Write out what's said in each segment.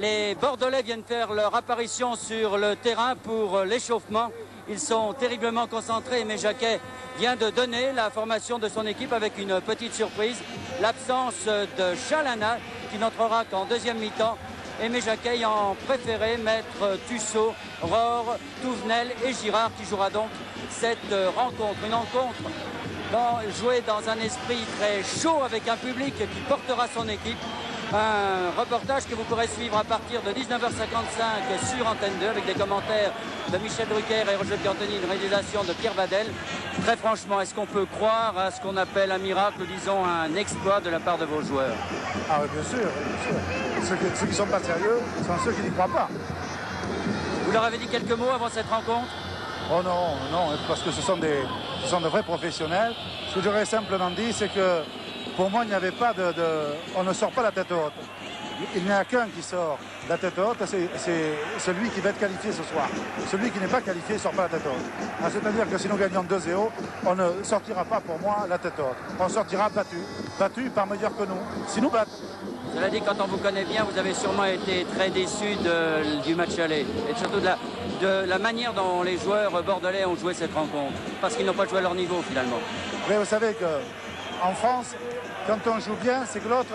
Les Bordelais viennent faire leur apparition sur le terrain pour l'échauffement. Ils sont terriblement concentrés. Aimé Jacquet vient de donner la formation de son équipe avec une petite surprise. L'absence de Chalana qui n'entrera qu'en deuxième mi-temps. Aimé Jacquet ayant préféré mettre Tussaud, Rohr, Touvenel et Girard qui jouera donc cette rencontre. Une rencontre jouée dans un esprit très chaud avec un public qui portera son équipe. Un reportage que vous pourrez suivre à partir de 19h55 sur Antenne 2 avec des commentaires de Michel Drucker et Roger Piantoni, une réalisation de Pierre Vadel. Très franchement, est-ce qu'on peut croire à ce qu'on appelle un miracle, disons un exploit de la part de vos joueurs? Ah oui, bien sûr, bien sûr. Ceux qui ne sont pas sérieux sont ceux qui n'y croient pas. Vous leur avez dit quelques mots avant cette rencontre? Oh non, non, parce que ce sont de vrais professionnels. Ce que j'aurais simplement dit, c'est que pour moi, il n'y avait pas on ne sort pas la tête haute. Il n'y a qu'un qui sort la tête haute, c'est celui qui va être qualifié ce soir. Celui qui n'est pas qualifié ne sort pas la tête haute. Ah, c'est-à-dire que si nous gagnons 2-0, on ne sortira pas pour moi la tête haute. On sortira battu par meilleur que nous, si nous battent. Cela dit, quand on vous connaît bien, vous avez sûrement été très déçu du match aller. Et surtout de la manière dont les joueurs bordelais ont joué cette rencontre. Parce qu'ils n'ont pas joué à leur niveau finalement. Mais vous savez qu'en France, quand on joue bien, c'est que l'autre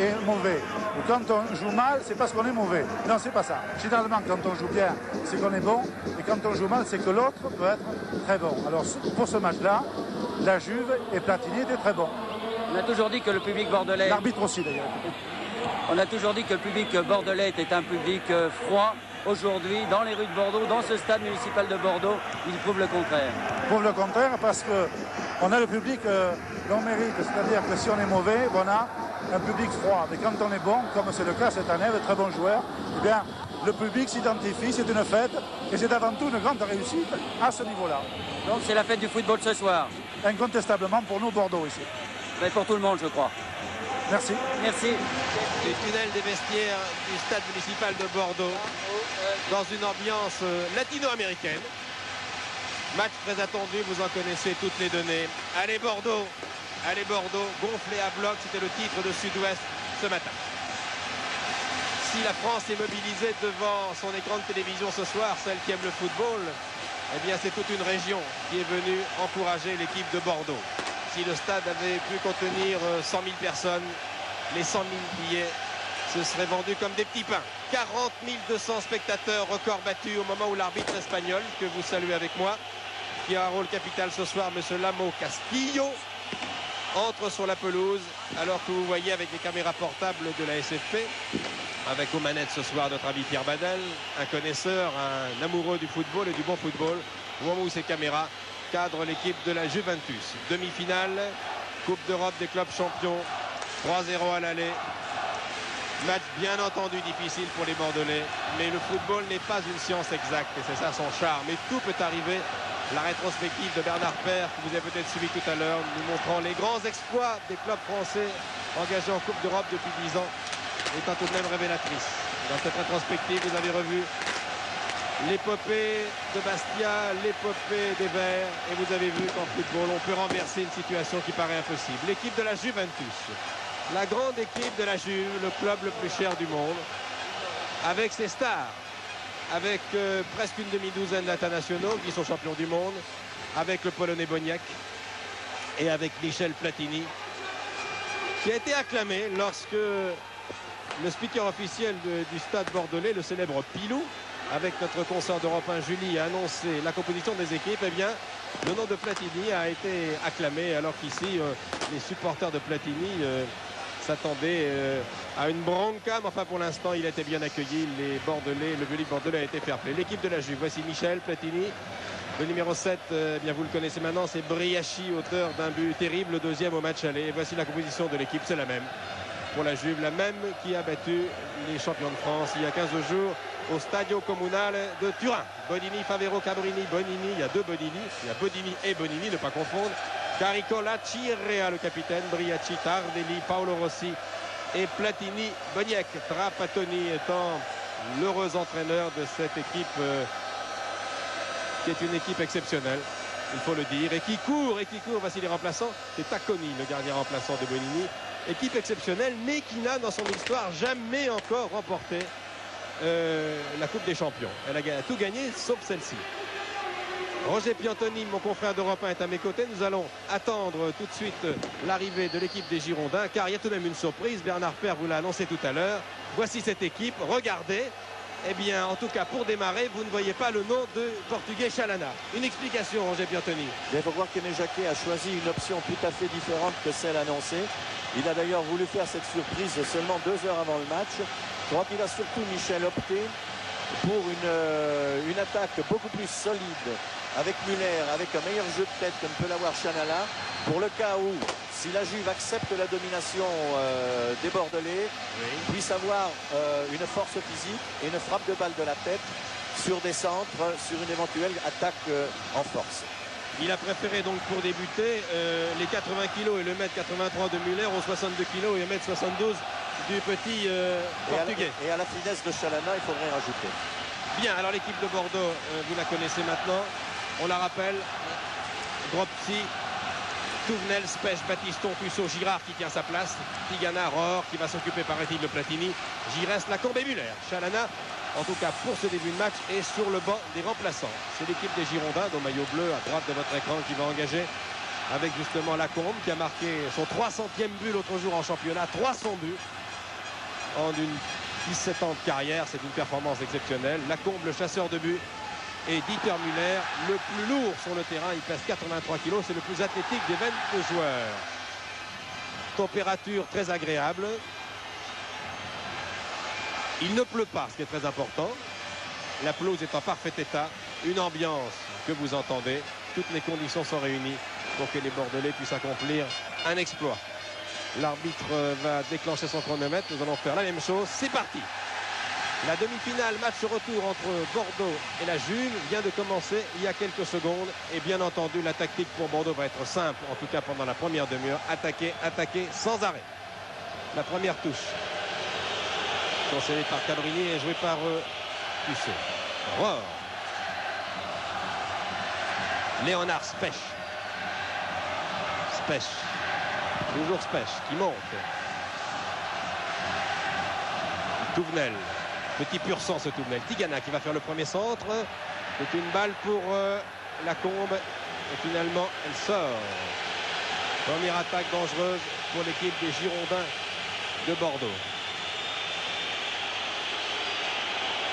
est mauvais. Ou quand on joue mal, c'est parce qu'on est mauvais. Non, c'est pas ça. Généralement, quand on joue bien, c'est qu'on est bon. Et quand on joue mal, c'est que l'autre peut être très bon. Alors, pour ce match-là, la Juve et Platini étaient très bons. On a toujours dit que le public bordelais... L'arbitre aussi, d'ailleurs. On a toujours dit que le public bordelais était un public froid. Aujourd'hui, dans les rues de Bordeaux, dans ce stade municipal de Bordeaux, il prouve le contraire. Il prouve le contraire parce qu'on a le public l'on mérite. C'est-à-dire que si on est mauvais, on a un public froid. Mais quand on est bon, comme c'est le cas cette année, de très bons joueurs, eh bien, le public s'identifie, c'est une fête. Et c'est avant tout une grande réussite à ce niveau-là. Donc c'est la fête du football ce soir? Incontestablement pour nous, Bordeaux, ici. Mais pour tout le monde, je crois. Merci. Merci. Les tunnels des vestiaires du stade municipal de Bordeaux dans une ambiance latino-américaine. Match très attendu, vous en connaissez toutes les données. Allez Bordeaux, gonflé à bloc, c'était le titre de Sud-Ouest ce matin. Si la France est mobilisée devant son écran de télévision ce soir, celle qui aime le football, eh bien c'est toute une région qui est venue encourager l'équipe de Bordeaux. Si le stade avait pu contenir 100 000 personnes, les 100 000 billets se seraient vendus comme des petits pains. 40 200 spectateurs, record battu au moment où l'arbitre espagnol, que vous saluez avec moi, qui a un rôle capital ce soir, M. Lamo Castillo, entre sur la pelouse, alors que vous voyez avec les caméras portables de la SFP, avec aux manettes ce soir notre ami Pierre Badel, un connaisseur, un amoureux du football et du bon football, au moment où ces caméras cadre l'équipe de la Juventus. Demi-finale, Coupe d'Europe des clubs champions, 3-0 à l'aller. Match bien entendu difficile pour les Bordelais, mais le football n'est pas une science exacte et c'est ça son charme. Et tout peut arriver. La rétrospective de Bernard Père, que vous avez peut-être suivi tout à l'heure, nous montrant les grands exploits des clubs français engagés en Coupe d'Europe depuis 10 ans, étant tout de même révélatrice. Dans cette rétrospective, vous avez revu l'épopée de Bastia, l'épopée des Verts, et vous avez vu qu'en football, on peut renverser une situation qui paraît impossible. L'équipe de la Juventus, la grande équipe de la Juve, le club le plus cher du monde, avec ses stars, avec presque une demi-douzaine d'internationaux qui sont champions du monde, avec le Polonais Boniek et avec Michel Platini, qui a été acclamé lorsque le speaker officiel du stade bordelais, le célèbre Pilou, avec notre consort d'Europe 1 Julie, a annoncé la composition des équipes. Eh bien, le nom de Platini a été acclamé, alors qu'ici, les supporters de Platini s'attendaient à une bronca. Mais enfin, pour l'instant, il a été bien accueilli. Les Bordelais, le public bordelais a été fair play. L'équipe de la Juve, voici Michel Platini. Le numéro 7, eh bien, vous le connaissez maintenant, c'est Briachi, auteur d'un but terrible, le deuxième au match aller. Et voici la composition de l'équipe, c'est la même. Pour la Juve, la même qui a battu les champions de France il y a 15 jours au Stadio Comunale de Turin. Bonini, Favero, Cabrini, Bonini, il y a deux Bonini, il y a Bodini et Bonini, ne pas confondre. Caricola, Cirrea, le capitaine, Briachi, Tardelli, Paolo Rossi et Platini, Boniek. Trapattoni étant l'heureux entraîneur de cette équipe qui est une équipe exceptionnelle, il faut le dire, et qui court, voici les remplaçants. C'est Tacconi, le gardien remplaçant de Bonini. Équipe exceptionnelle, mais qui n'a dans son histoire jamais encore remporté la Coupe des Champions. Elle a tout gagné sauf celle-ci. Roger Piantoni, mon confrère d'Europe 1, est à mes côtés. Nous allons attendre tout de suite l'arrivée de l'équipe des Girondins, car il y a tout de même une surprise. Bernard Père vous l'a annoncé tout à l'heure. Voici cette équipe. Regardez. Eh bien, en tout cas, pour démarrer, vous ne voyez pas le nom de Portugais Chalana. Une explication, Roger Piantoni. Il faut voir qu'Aimé Jacquet a choisi une option tout à fait différente que celle annoncée. Il a d'ailleurs voulu faire cette surprise seulement 2 heures avant le match. Je crois qu'il a surtout, Michel, opté pour une attaque beaucoup plus solide avec Muller, avec un meilleur jeu de tête comme peut l'avoir Chanala, pour le cas où, si la Juve accepte la domination des Bordelais, puisse avoir une force physique et une frappe de balle de la tête sur des centres, sur une éventuelle attaque en force. Il a préféré donc pour débuter les 80 kg et le 1m83 de Muller aux 62 kg et 1m72 du petit Portugais. Et à la finesse de Chalana, il faudrait rajouter. Bien, alors l'équipe de Bordeaux, vous la connaissez maintenant. On la rappelle. Dropsy, Touvenel, Spech, Batiston, Puceau, Girard qui tient sa place. Tigana, Rohr qui va s'occuper paraît-il de Platini. Giresse, Lacombe et Muller. Chalana, en tout cas pour ce début de match, est sur le banc des remplaçants. C'est l'équipe des Girondins, au maillot bleu à droite de votre écran, qui va engager avec justement Lacombe qui a marqué son 300e but l'autre jour en championnat. 300 buts en une 17 ans de carrière. C'est une performance exceptionnelle. Lacombe, le chasseur de buts. Et Dieter Müller, le plus lourd sur le terrain, il pèse 83 kg, c'est le plus athlétique des 22 joueurs. Température très agréable. Il ne pleut pas, ce qui est très important. La pelouse est en parfait état. Une ambiance que vous entendez. Toutes les conditions sont réunies pour que les Bordelais puissent accomplir un exploit. L'arbitre va déclencher son chronomètre. Nous allons faire la même chose. C'est parti. La demi-finale, match retour entre Bordeaux et la Juve vient de commencer il y a quelques secondes. Et bien entendu, la tactique pour Bordeaux va être simple, en tout cas pendant la première demi-heure. Attaquer, attaquer sans arrêt. La première touche, conseillée par Cabrini et jouée par Puceau. Rohr. Léonard Spech. Spech. Toujours Spech qui monte. Touvenel. Petit pur sang ce Touvenel. Tigana qui va faire le premier centre. C'est une balle pour Lacombe. Et finalement, elle sort. Première attaque dangereuse pour l'équipe des Girondins de Bordeaux.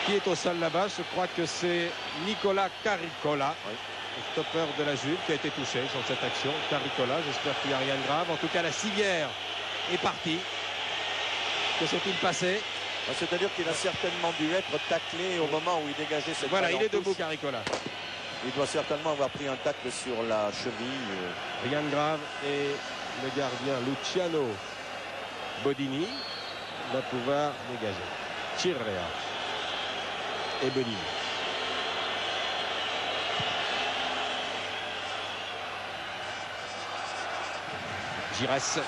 Qui est au sol là-bas? Je crois que c'est Nicolas Caricola, le stopper de la Juve, qui a été touché sur cette action. Caricola, j'espère qu'il n'y a rien de grave. En tout cas, la civière est partie. Que s'est-il passé? C'est-à-dire qu'il a certainement dû être taclé au moment où il dégageait cette balle. Voilà, il est debout, Caricola. Il doit certainement avoir pris un tacle sur la cheville. Rien de grave. Et le gardien Luciano Bodini va pouvoir dégager. Chirrea et Bodini. Giresse,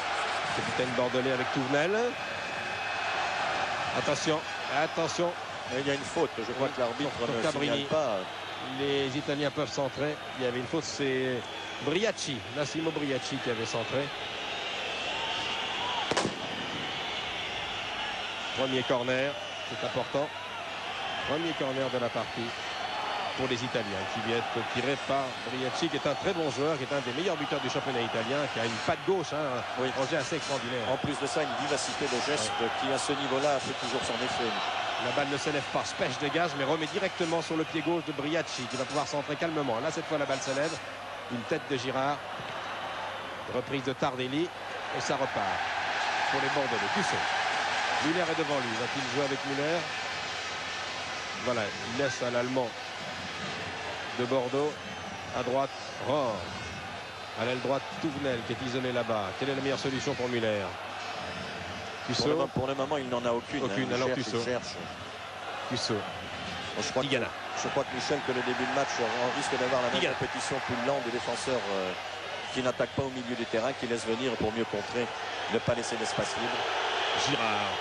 capitaine bordelais avec Touvenel. Attention, attention. Il y a une faute, je crois que l'arbitre ne signale pas. Les Italiens peuvent centrer. Il y avait une faute, c'est Briacci, Massimo Briacci qui avait centré. Premier corner, c'est important. Premier corner de la partie pour les Italiens qui vient être tiré par Briacci, qui est un très bon joueur, qui est un des meilleurs buteurs du championnat italien, qui a une patte gauche, hein, un projet assez extraordinaire. En plus de ça, une vivacité de geste qui, à ce niveau-là, fait toujours son effet. La balle ne s'élève pas, Spech dégage, mais remet directement sur le pied gauche de Briacci, qui va pouvoir centrer calmement. Là, cette fois, la balle s'élève. Une tête de Girard. Reprise de Tardelli. Et ça repart pour les Bordelais. Puceau. Muller est devant lui. Va-t-il jouer avec Muller? Voilà, il laisse à l'Allemand de Bordeaux. À droite, Rohr. À l'aile droite, Touvenel qui est isolé là-bas. Quelle est la meilleure solution pour Muller? Puceau. Pour le moment, il n'en a aucune. Aucune, alors Puceau. Puceau. Je crois que Michel, que le début de match, on risque d'avoir la même compétition plus lente des défenseurs qui n'attaquent pas au milieu du terrain, qui laissent venir pour mieux contrer, ne pas laisser d'espace libre. Girard.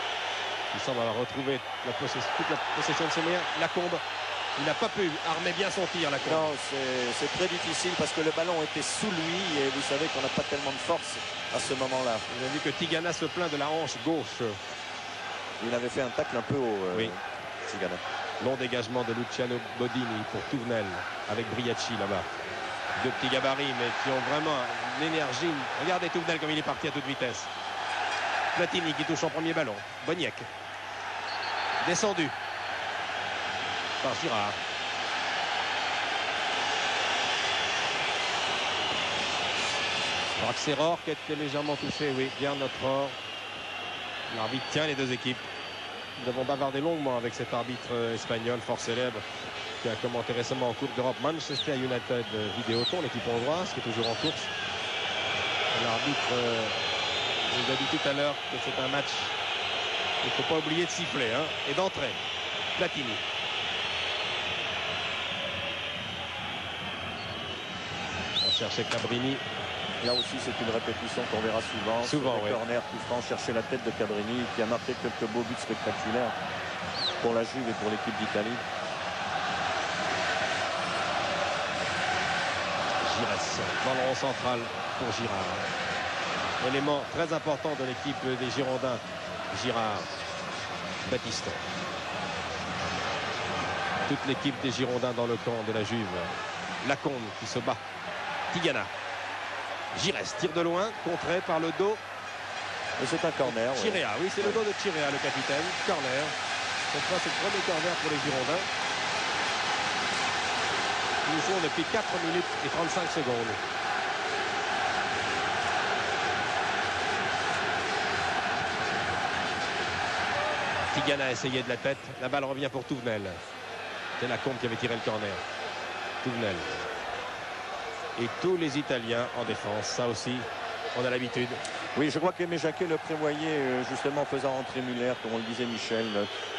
Il semble avoir retrouvé toute la possession de ses moyens. Lacombe. Il n'a pas pu armer bien son tir, Lacombe. Non, c'est très difficile parce que le ballon était sous lui et vous savez qu'on n'a pas tellement de force à ce moment-là. Vous avez vu que Tigana se plaint de la hanche gauche. Il avait fait un tacle un peu haut. Oui. Tigana. Long dégagement de Luciano Bodini pour Touvenel avec Briacci là-bas. Deux petits gabarits mais qui ont vraiment une énergie. Regardez Touvenel comme il est parti à toute vitesse. Platini qui touche son premier ballon. Boniek. Descendu par Girard. Je crois que c'est Rohr qui a été légèrement touché. Oui, Gerd notre Rohr. L'arbitre tient les deux équipes. Nous avons bavardé longuement avec cet arbitre espagnol fort célèbre qui a commenté récemment en Coupe d'Europe Manchester United Vidéoton, l'équipe hongroise qui est toujours en course. L'arbitre nous a dit tout à l'heure que c'est un match qu'il ne faut pas oublier de siffler hein, et d'entrer. Platini. On cherchait Cabrini. Là aussi, c'est une répétition qu'on verra souvent. Souvent, sur les corners, coup franc, chercher la tête de Cabrini, qui a marqué quelques beaux buts spectaculaires pour la Juve et pour l'équipe d'Italie. Giresse, ballon central pour Girard. Élément très important de l'équipe des Girondins. Girard, Battiston. Toute l'équipe des Girondins dans le camp de la Juve. Lacombe qui se bat. Tigana. Giresse tire de loin, contré par le dos. Et c'est un corner. Chirea, oui, c'est le dos de Chirea, le capitaine. Corner. Cette fois, c'est le premier corner pour les Girondins. Nous jouons depuis 4 minutes et 35 secondes. Tigana a essayé de la tête. La balle revient pour Touvenel. C'est Lacombe qui avait tiré le corner. Touvenel. Et tous les Italiens en défense, ça aussi, on a l'habitude. Oui, je crois qu'Aimé Jacquet le prévoyait justement en faisant rentrer Muller, comme on le disait Michel.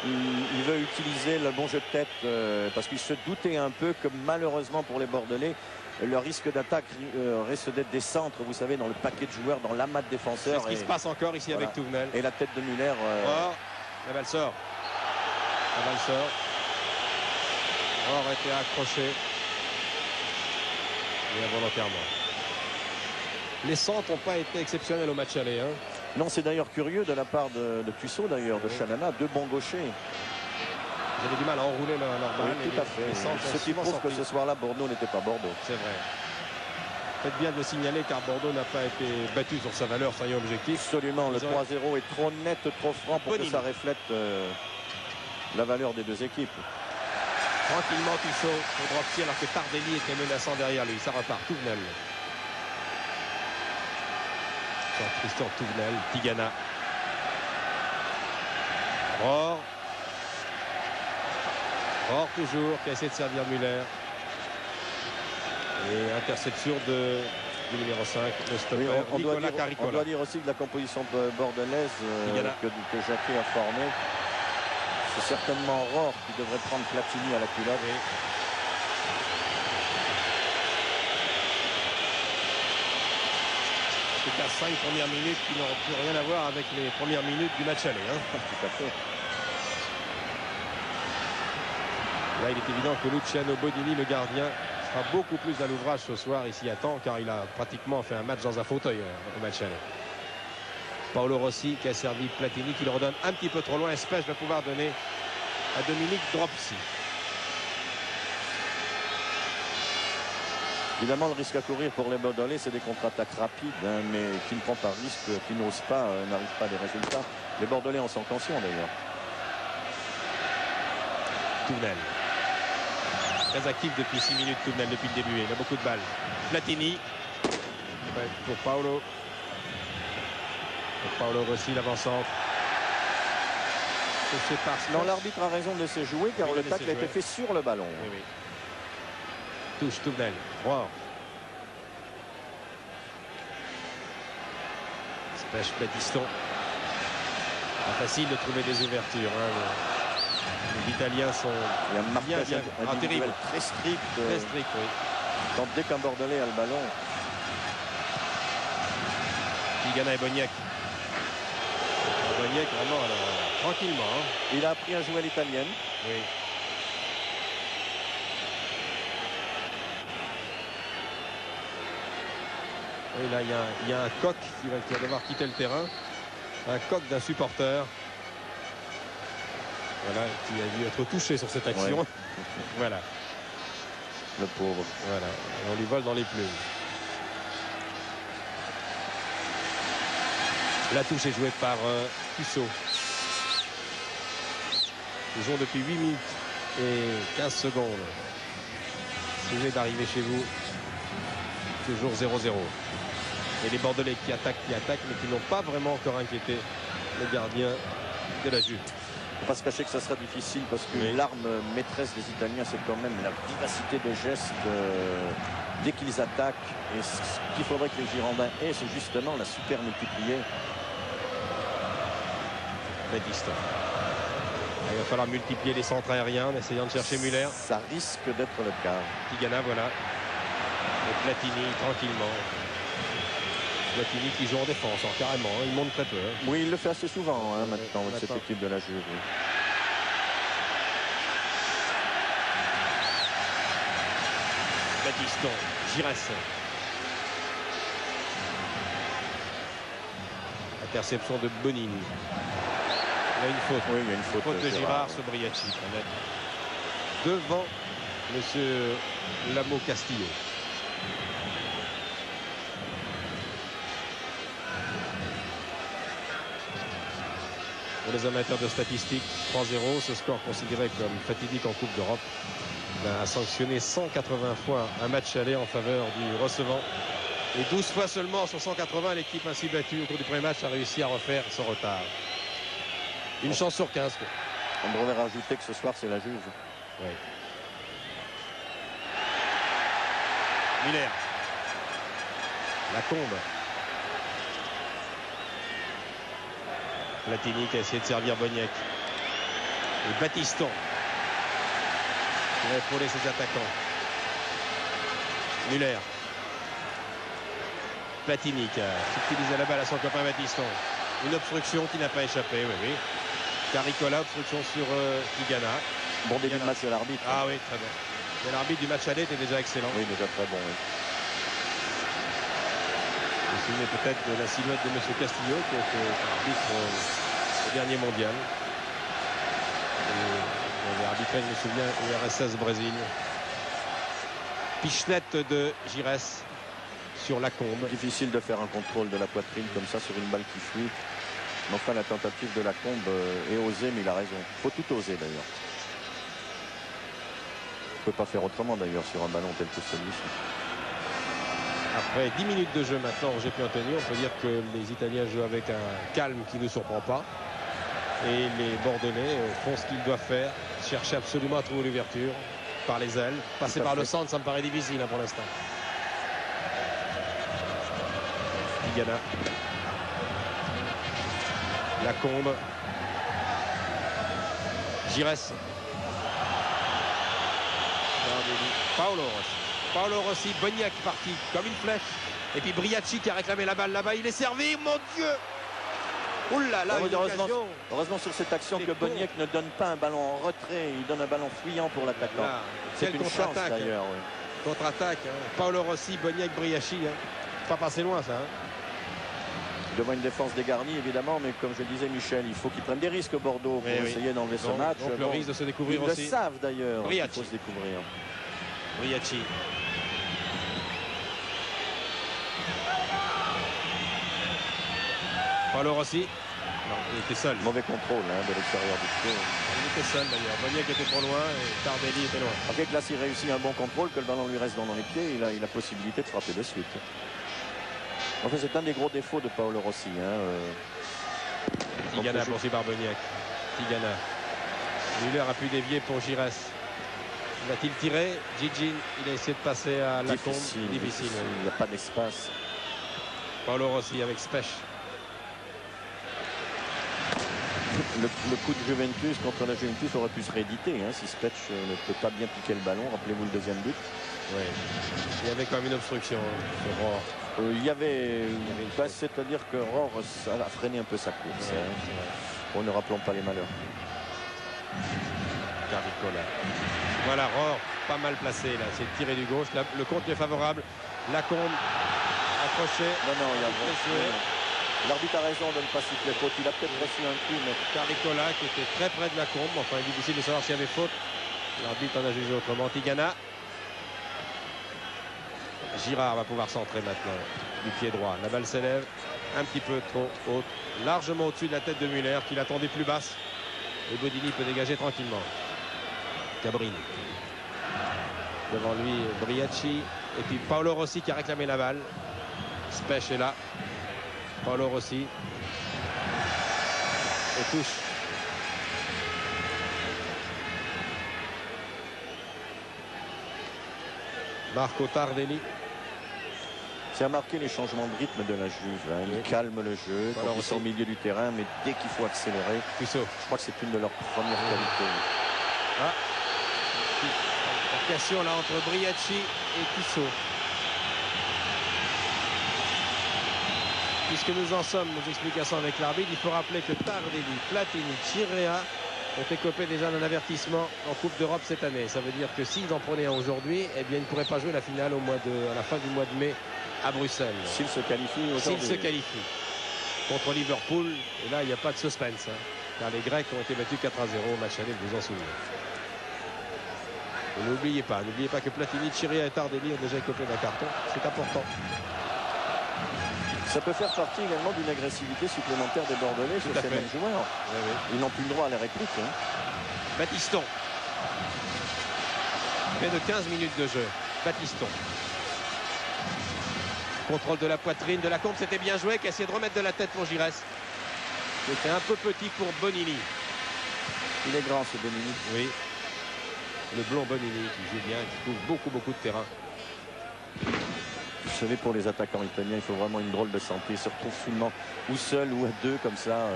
Il veut utiliser le bon jeu de tête parce qu'il se doutait un peu que malheureusement pour les Bordelais, le risque d'attaque risque d'être des centres, vous savez, dans le paquet de joueurs, dans l'amas de défenseurs. C'est ce qui se passe encore ici voilà. avec Touvenel. Et la tête de Muller. La balle sort. La balle sort. Rohr a été accroché. Et involontairement. Les centres n'ont pas été exceptionnels au match aller. Hein. Non, c'est d'ailleurs curieux de la part de Puceau, d'ailleurs, de Chanana, deux bons gauchers. Ils avaient du mal à enrouler leur balle. Oui, tout à fait. Ce qui prouve que ce soir-là, Bordeaux n'était pas Bordeaux. C'est vrai. Faites bien de le signaler car Bordeaux n'a pas été battu sur sa valeur, ça y est objectif. Absolument, le 3-0 est trop net, trop franc pour Bonini. Que ça reflète la valeur des deux équipes. Tranquillement, Tissot au drop tir alors que Tardelli était menaçant derrière lui. Ça repart, Touvenel. Jean-Christian Touvenel, Tigana. Rohr. Rohr toujours, qui a essayé de servir Muller. Et interception du numéro 5, le stopper, Oui, Nicolas Caricola. On doit dire aussi que la composition bordelaise que Jacquet a formée, c'est certainement Rohr qui devrait prendre Platini à la culotte. Oui. C'est à 5 premières minutes qui n'auront plus rien à voir avec les premières minutes du match aller. Hein. Tout à fait. Là, il est évident que Luciano Bodini, le gardien, sera beaucoup plus à l'ouvrage ce soir. Il s'y attend car il a pratiquement fait un match dans un fauteuil au match aller. Paolo Rossi qui a servi Platini, qui le redonne un petit peu trop loin. Espèce de pouvoir donner à Dominique Dropsy. Évidemment, le risque à courir pour les Bordelais, c'est des contre-attaques rapides, hein, mais qui ne prennent pas risque, qui n'osent pas, n'arrivent pas à des résultats. Les Bordelais en sont conscients d'ailleurs. Touvenel. Très actif depuis 6 minutes, Touvenel, depuis le début. Il a beaucoup de balles. Platini. Ouais, pour Paolo. Pour Paolo Rossi, l'avancante. Non, l'arbitre a raison de laisser jouer car Oui, le tacle a été fait sur le ballon. Oui, oui. Touche Touvenel. Rohr. Spèche Battiston. Pas facile de trouver des ouvertures. Hein. Les Italiens sont Il y a un marquage bien. individuel très strict. Très strict, oui. Quand dès qu'un Bordelais a le ballon. Tigana et Boniek. Boniek vraiment alors, tranquillement. Hein. Il a appris à jouer à l'italienne. Oui. Oui, là, il y a un coq qui va devoir quitter le terrain. Un coq d'un supporter. Voilà, qui a dû être touché sur cette action. Ouais. Voilà. Le pauvre. Voilà. Et on lui vole dans les plumes. La touche est jouée par Cusso. Ils jouent depuis 8 minutes et 15 secondes. Si vous venez d'arriver chez vous, toujours 0-0. Et les Bordelais qui attaquent, mais qui n'ont pas vraiment encore inquiété le gardien de la Juve. Il ne faut pas se cacher que ça sera difficile parce que Oui. l'arme maîtresse des Italiens, c'est quand même la vivacité de gestes dès qu'ils attaquent. Et ce qu'il faudrait que les Girondins aient, c'est justement la super multipliée. Batista. Il va falloir multiplier les centres aériens en essayant de chercher Muller. Ça risque d'être le cas. Tigana, voilà. Et Platini, tranquillement. Platini qui joue en défense, hein, carrément. Hein. Il monte très peu. Hein. Oui, il le fait assez souvent hein, maintenant, Maintenant. cette équipe de la Juve. Oui. Batiston, Giresse. Interception de Bonini. Il y a une faute. Oui, il y a une faute, Faute de Gérard. Girard sur Briacci. Quand même. Devant monsieur Lamo Castillo. Pour les amateurs de statistiques, 3-0, ce score considéré comme fatidique en Coupe d'Europe a sanctionné 180 fois un match aller en faveur du recevant. Et 12 fois seulement sur 180, l'équipe ainsi battue au cours du premier match a réussi à refaire son retard. Une chance sur 15. On devrait rajouter que ce soir, c'est la Juve. Oui. Miller. La Combe. Platini qui a essayé de servir Boniek. Et Batiston. Qui va épauler ses attaquants. Muller. Platini qui a subtilisé la balle à son copain Batiston. Une obstruction qui n'a pas échappé, oui, oui. Caricola, obstruction sur Tigana. Bon début de match de l'arbitre. Ah oui, très bien. Et l'arbitre du match aller était déjà excellent. Oui, déjà très bon. Oui. Vous vous souvenez peut-être de la silhouette de M. Castillo qui a été arbitre au dernier mondial. Il avait arbitré, je me souviens, URSS Brésil. Pichenette de Giresse sur la Combe. Difficile de faire un contrôle de la poitrine comme ça sur une balle qui fuit. Mais enfin, la tentative de la Combe est osée, mais il a raison. Il faut tout oser d'ailleurs. On ne peut pas faire autrement d'ailleurs sur un ballon tel que celui-ci. Après 10 minutes de jeu maintenant au GP Antonio, on peut dire que les Italiens jouent avec un calme qui ne surprend pas. Et les Bordelais font ce qu'ils doivent faire, chercher absolument à trouver l'ouverture par les ailes. Passer par le centre, ça me paraît difficile hein, pour l'instant. Tigana. La Combe. Giresse. Paolo Rossi. Paolo Rossi, Boniek parti comme une flèche. Et puis Briacci qui a réclamé la balle là-bas. Il est servi, mon Dieu! Oula là, heureusement sur cette action que Boniek ne donne pas un ballon en retrait. Il donne un ballon fuyant pour l'attaquant. C'est une chance d'ailleurs. Oui. Contre-attaque. Hein. Paolo Rossi, Boniek, Briacci. Hein. Pas passé loin ça. Hein. Devant une défense dégarnie évidemment, mais comme je le disais Michel, il faut qu'ils prennent des risques Bordeaux pour essayer d'enlever ce match. Donc le risque de se découvrir ils aussi. Ils le savent d'ailleurs. Il Briacci. faut se découvrir. Briacci. Paolo Rossi. Non, il était seul. Mauvais contrôle hein, de l'extérieur du pied. Il était seul d'ailleurs. Boniek était trop loin et Tardelli était loin. Après que là, s'il réussit un bon contrôle, que le ballon lui reste dans les pieds, il a la possibilité de frapper de suite. Enfin, c'est un des gros défauts de Paolo Rossi. Tigana poursuivi par Boniek. Tigana. Müller a pu dévier pour Giresse. Va-t-il tirer? Gigin, il a essayé de passer à la Combe. Difficile. Il n'y a pas d'espace. Paolo Rossi avec Spech. Le coup de Juventus contre la Juventus aurait pu se rééditer si Spech ne peut pas bien piquer le ballon. Rappelez-vous le deuxième but. Oui. Il y avait quand même une obstruction sur Rohr. Il y avait c'est-à-dire que Rohr a freiné un peu sa course. Ouais, ne rappelons pas les malheurs. Caricola. Voilà, Rohr, pas mal placé là. C'est tiré du gauche. Là, le compte est favorable. La Combe accroché. Non, il y a L'arbitre a raison de ne pas siffler faute. Il a peut-être reçu un coup, mais Caricola qui était très près de la combe. Enfin, il est difficile de savoir s'il y avait faute. L'arbitre en a jugé autrement. Tigana. Girard va pouvoir centrer maintenant du pied droit. La balle s'élève un petit peu trop haute, largement au-dessus de la tête de Muller qui l'attendait plus basse. Et Bodini peut dégager tranquillement. Cabrini. Devant lui, Briacci. Et puis Paolo Rossi qui a réclamé la balle. Spech est là. Paolo Rossi. Et touche. Marco Tardelli. c'est à marquer les changements de rythme de la Juve. Hein. Ils calment le jeu quand ils sont au milieu du terrain, mais dès qu'il faut accélérer, Puisseau. je crois que c'est une de leurs premières qualités. Ah. Question là entre Briacci et Puisseau. Puisque nous en sommes aux explications avec l'arbitre, il faut rappeler que Tardelli, Platini, Chirea ont écopé déjà d'un avertissement en Coupe d'Europe cette année. Ça veut dire que s'ils en prenaient un aujourd'hui, eh bien, ils ne pourraient pas jouer la finale à la fin du mois de mai à Bruxelles. S'ils se qualifient aujourd'hui. S'ils se qualifient contre Liverpool, et là, il n'y a pas de suspense. Hein, car les Grecs ont été battus 4-0 au match aller, vous vous en souvenez. Et n'oubliez pas que Platini, Chirea et Tardelli ont déjà écopé d'un carton. C'est important. Ça peut faire partie également d'une agressivité supplémentaire des Bordelais sur ces mêmes joueurs. Oui, oui. Ils n'ont plus le droit à la réplique. Hein. Battiston. Près de 15 minutes de jeu. Battiston. Contrôle de la poitrine de la Combe, c'était bien joué, qui a essayé de remettre de la tête pour Giresse. C'était un peu petit pour Bonini. Il est grand ce Bonini. Oui. Le blond Bonini qui joue bien, qui couvre beaucoup de terrain. Vous savez, pour les attaquants italiens, il faut vraiment une drôle de santé. Ils se retrouvent souvent ou seuls ou à deux comme ça,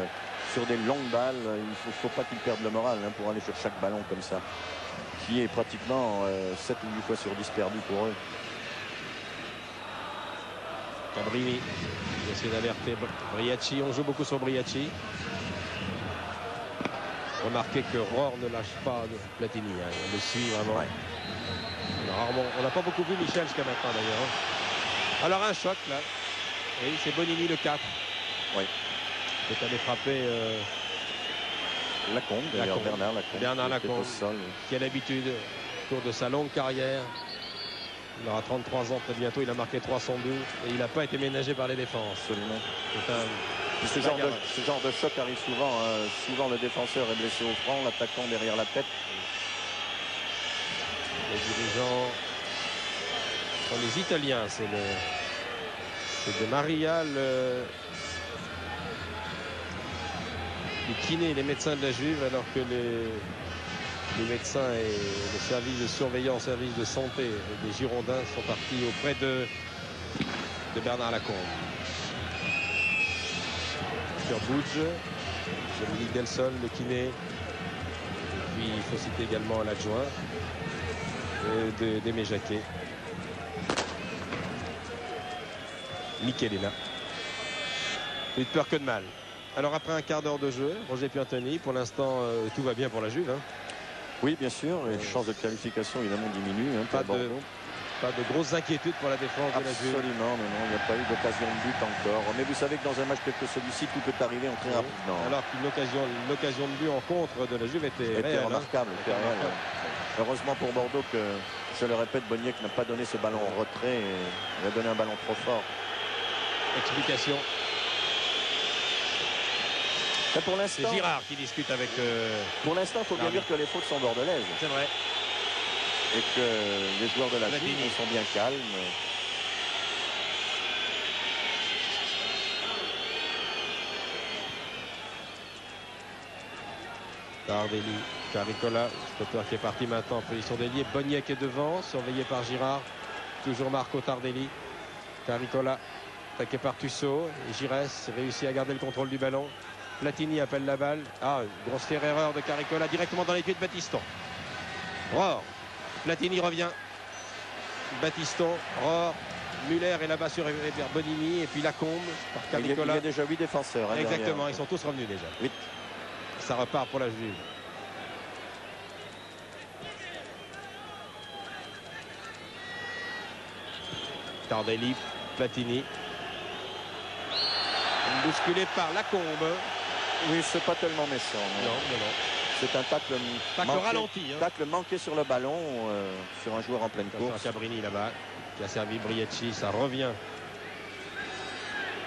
sur des longues balles. Il ne faut pas qu'ils perdent le moral hein, pour aller sur chaque ballon comme ça, qui est pratiquement 7 ou 8 fois sur 10 perdu pour eux. Cabrini, il essaie d'alerter Briacci. On joue beaucoup sur Briacci. Remarquez que Rohr ne lâche pas de Platini. Hein. On le suit vraiment. Ouais. On n'a pas beaucoup vu Michel jusqu'à maintenant d'ailleurs. Alors un choc là. Oui, c'est Bonini le 4. Oui. Qui est allé frapper Lacombe, d'ailleurs, Bernard Lacombe. Bernard Lacombe, qui a l'habitude, au cours de sa longue carrière. Il aura 33 ans très bientôt. Il a marqué 300 buts et il n'a pas été ménagé par les défenses. Absolument. C'est ce genre de choc arrive souvent. Hein. Souvent le défenseur est blessé au front, l'attaquant derrière la tête. Les dirigeants sont les Italiens. C'est de Maria, le kiné, les médecins de la Juve, alors que les médecins et le service de surveillance, service de santé des Girondins sont partis auprès de Bernard Lacombe. Sur Budge, Dominique Delson, le kiné. Et puis il faut citer également l'adjoint d'Aimé Jacquet. Michelina. Plus de peur que de mal. Alors après un quart d'heure de jeu, Roger Piantoni, pour l'instant tout va bien pour la Juve. Hein. Oui, bien sûr. Les chances de qualification évidemment diminuent. Hein, pas de grosses inquiétudes pour la défense de la Juve. Absolument, non, il n'y a pas eu d'occasion de but encore. Mais vous savez que dans un match tel que celui-ci, tout peut arriver en très rapidement. Alors qu'une occasion de but en contre de la Juve était réelle, remarquable. Hein. Était réelle. Heureusement pour Bordeaux que, je le répète, Boniek n'a pas donné ce ballon en retrait. Il a donné un ballon trop fort. Explication. C'est Girard qui discute avec... Pour l'instant, il faut bien dire que les fautes sont bordelaises. C'est vrai. Et que les joueurs de la Juve sont bien calmes. Tardelli, Caricola, stopper qui est parti maintenant en position d'ailier. Boniek est devant, surveillé par Girard. Toujours Marco Tardelli. Caricola, attaqué par Tussaud. Et Giresse réussit à garder le contrôle du ballon. Platini appelle la balle. Ah, une grossière erreur de Caricola directement dans les pieds de Battiston. Rohr. Platini revient. Battiston, Rohr, Muller est là-bas sur Bonini et puis Lacombe par Caricola. Il y a déjà 8 défenseurs. Hein, exactement, derrière. Ils sont tous revenus déjà. 8. Ça repart pour la Juve. Tardelli, Platini. Bousculé par Lacombe. Oui, c'est pas tellement méchant. Non, non, non. C'est un tacle ralenti. Hein. Tacle manqué sur le ballon, sur un joueur en pleine course. Cabrini là-bas, qui a servi Briacci. Ça revient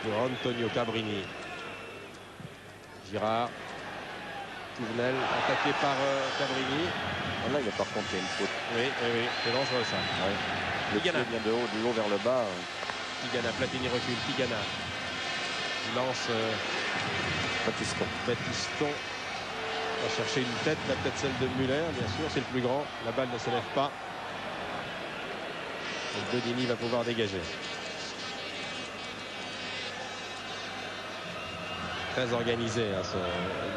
pour Antonio Cabrini. Girard. Touvenel attaqué par Cabrini. Là, il a par contre une faute. Oui, oui, oui. C'est dangereux ça. Ouais. Le pied Tigana. vient de haut vers le bas. Tigana, Platini recule. Tigana. Il lance Batiston. Batiston. On va chercher une tête, la tête celle de Muller, bien sûr, c'est le plus grand. La balle ne se lève pas. Et Bedini va pouvoir dégager. Très organisé, hein,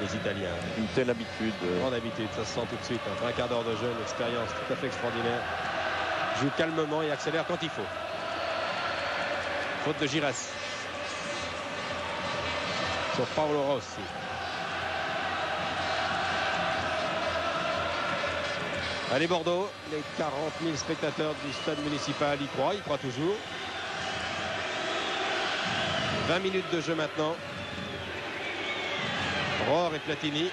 les Italiens. Une telle habitude. Grande habitude, ça se sent tout de suite. Après un quart d'heure de jeu, une expérience tout à fait extraordinaire. Joue calmement et accélère quand il faut. Faute de Giresse. Sur Paolo Rossi. Allez Bordeaux, les 40 000 spectateurs du stade municipal y croient toujours. 20 minutes de jeu maintenant. Rohr et Platini.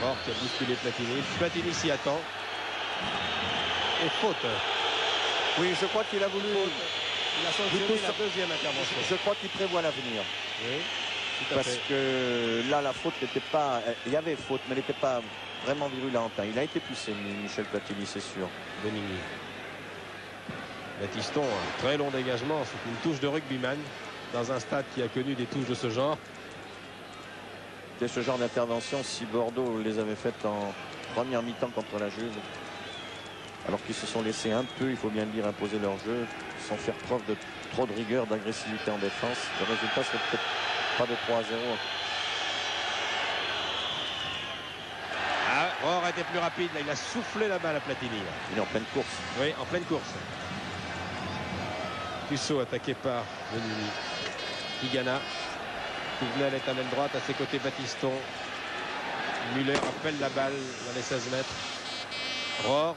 Rohr qui a bousculé Platini. Platini s'y attend. Et faute. Oui, je crois qu'il a voulu. Il a sanctionné la deuxième intervention. Je crois qu'il prévoit l'avenir. Oui, tout à Parce fait. que là, la faute n'était pas. Il y avait faute, mais elle n'était pas vraiment virulente. Il a été poussé, Michel Platini, c'est sûr. Benigni. Batiston, un très long dégagement. C'est une touche de rugbyman dans un stade qui a connu des touches de ce genre. C'est ce genre d'intervention si Bordeaux les avait faites en première mi-temps contre la Juve. Alors qu'ils se sont laissés un peu, il faut bien le dire, imposer leur jeu, sans faire preuve de trop de rigueur, d'agressivité en défense. Le résultat serait peut-être pas de 3-0. Ah, Rohr a été plus rapide. Là, il a soufflé la balle à Platini. Là. Il est en pleine course. Oui, en pleine course. Tussaud attaqué par Benigni. Tigana. Touvenel est à l'aile droite, à ses côtés Batiston. Muller appelle la balle dans les 16 mètres. Rohr.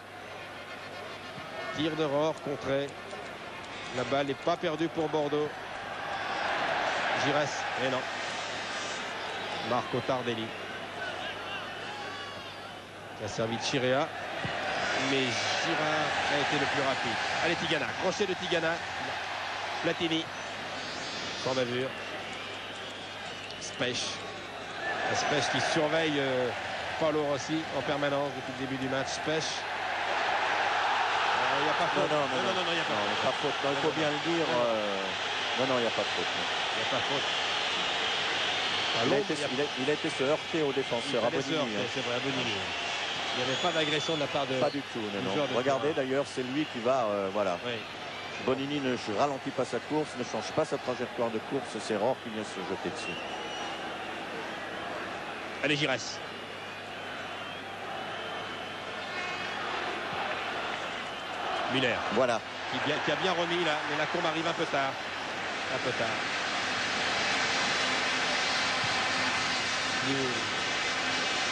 Tir de Rohr, contré. La balle n'est pas perdue pour Bordeaux. Giresse, et non. Marco Tardelli. Qui a servi de Chirea. Mais Girard a été le plus rapide. Allez Tigana, crochet de Tigana. Platini. Sans bavure. Spech. Spech qui surveille Paolo Rossi en permanence depuis le début du match. Spech. Il n'y a pas faute. Non, il n'y a pas faute. pas faute. Non, il faut bien le dire. Non, il n'y a pas de faute. Il n'y a pas faute. Il a été se heurter au défenseur, à Bonini. C'est vrai, à Bonini. Il n'y avait pas d'agression de la part de... Pas du tout, non. Regardez d'ailleurs, c'est lui qui va... voilà. Oui. Bonini ne ralentit pas sa course, ne change pas sa trajectoire de course. C'est Rohr qui vient se jeter dessus. Allez, Giresse. Muller. Voilà. Qui a bien remis là, mais la combe arrive un peu tard. Un peu tard.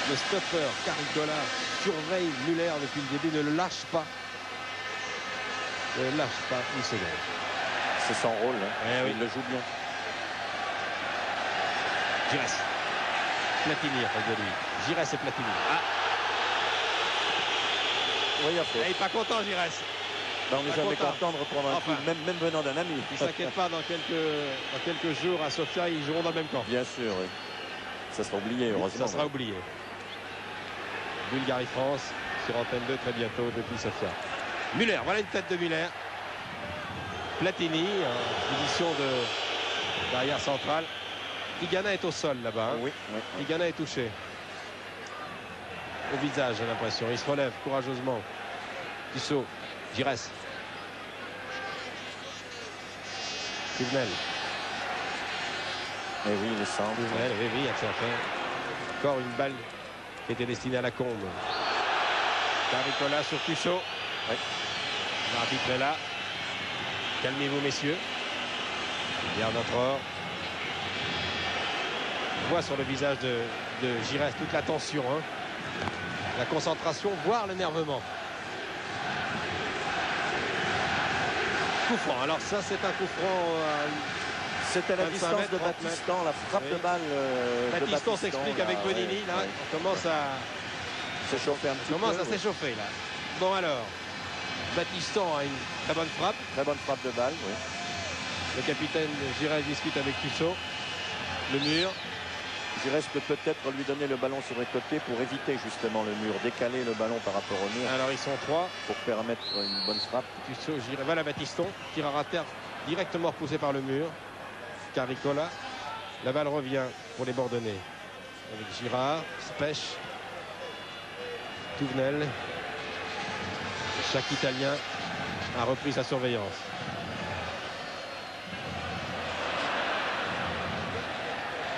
Le stopper Caricola surveille Muller depuis le début, ne le lâche pas. Ne le lâche pas une seconde. C'est son rôle. Hein. Eh oui. Il le joue bien. Giresse. Platini à face de lui. Giresse et Platini. Ah, Oui, il y a faute. il n'est pas content Giresse. Ben, on n'est Pas jamais content. content de reprendre un Enfin. coup, même venant d'un ami. Il ne s'inquiète pas, dans quelques jours à Sofia, ils joueront dans le même camp. Bien sûr, oui. Ça sera oublié, heureusement. Ça sera oublié. Bulgarie-France sur Antenne 2 très bientôt depuis Sofia. Muller, voilà une tête de Muller. Platini en position de d'arrière central. Tigana est au sol là-bas. Hein. Oui. Tigana est touché. Au visage, j'ai l'impression. Il se relève courageusement. Tissot, Giresse. Touvenel. Et oui, le centre. Touvenel, oui, enfin. Encore une balle qui était destinée à la combe. Caricola sur Tissot. Oui. L'arbitre est là. Calmez-vous, messieurs. Bien notre or. On voit sur le visage de Giresse toute la tension, hein. La concentration, voire l'énervement. Coup franc. Alors ça, c'est un coup franc. C'était la 25 distance mètres, de 30 mètres. Battiston, la frappe Oui. de balle de Battiston s'explique avec là, Bonini. ouais, Là, ouais. on commence à S'échauffer un petit peu. commence à ouais. s'échauffer là. Bon alors, Battiston a une très bonne frappe. Très bonne frappe de balle, oui. Le capitaine Giresse discute avec Tussaud. Le mur. Giresse peut peut-être lui donner le ballon sur les côtés pour éviter justement le mur, décaler le ballon par rapport au mur Alors ils sont 3. pour permettre une bonne frappe. Tussaud, Giresse, voilà Battiston. Tir à rater directement repoussé par le mur. Caricola. La balle revient pour les Bordelais. Avec Girard, Spech, Touvenel. Chaque Italien a repris sa surveillance.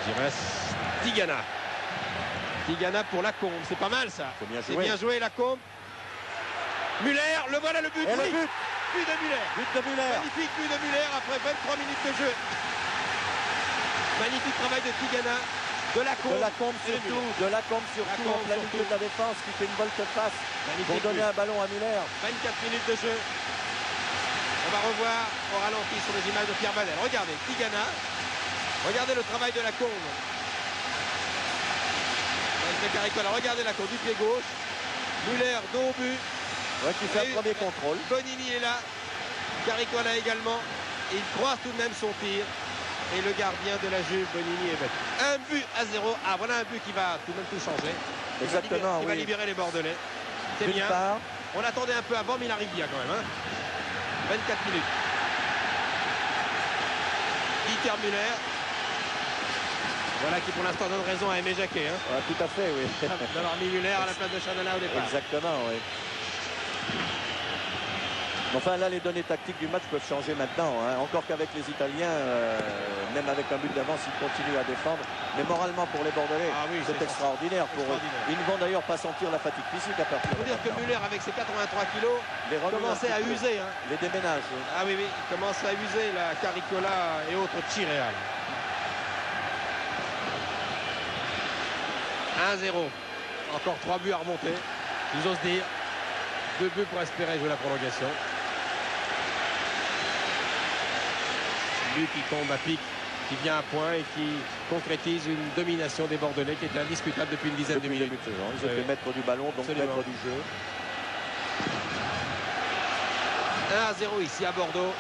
Giresse, Tigana. Tigana pour Lacombe. C'est pas mal ça. C'est bien C'est joué. bien joué Lacombe. Muller, le voilà le but. Et le Oui. but, But de Muller. but de Muller. Magnifique but de Muller après 23 minutes de jeu. Magnifique travail de Tigana. De Lacombe. De Lacombe et de surtout, Muller. de Lacombe surtout en Lacombe plein surtout. milieu de la défense qui fait une volte-face Magnifique pour donner but. un ballon à Muller. 24 minutes de jeu. On va revoir au ralenti sur les images de Pierre Badel. Regardez, Tigana. Regardez le travail de Lacombe. Avec le Caricola. Regardez Lacombe du pied gauche. Muller, dos au but. Ouais, qui fait Et- un premier contrôle. Bonini est là. Caricola également. Et il croise tout de même son tir. Et le gardien de la Juve, Bonini, est battu. 1-0. Ah, voilà un but qui va tout de même tout changer. Exactement, Qui va oui. libérer les Bordelais. C'est D'une bien. part, On l'attendait un peu avant, mais il arrive bien quand même. 24 minutes. Dieter Müller. Voilà qui pour l'instant donne raison à Aimé Jacquet. ouais, tout à fait, oui. D'avoir mis Müller à la place de Chanala au départ. Exactement, oui. Enfin, là, les données tactiques du match peuvent changer maintenant. Hein. Encore qu'avec les Italiens, même avec un but d'avance, ils continuent à défendre. Mais moralement, pour les Bordelais, Ah oui, c'est c'est extraordinaire pour eux. extraordinaire. Ils ne vont d'ailleurs pas sentir la fatigue physique à partir Il faut de dire que maintenant. Müller, avec ses 83 kilos, Les remue commençait un à petit peu. user. Les déménages. Oui. Ah oui, oui, il commence à user la Caricola et autres Chiréal. 1-0. Encore 3 buts à remonter. Si j'ose dire. 2 buts pour espérer jouer la prolongation. But qui tombe à pic, qui vient à point et qui concrétise une domination des Bordelais qui était indiscutable depuis une dizaine de Depuis le minutes. début de saison. Ils étaient Oui. maîtres du ballon, donc Absolument. maîtres du jeu. 1-0 ici à Bordeaux.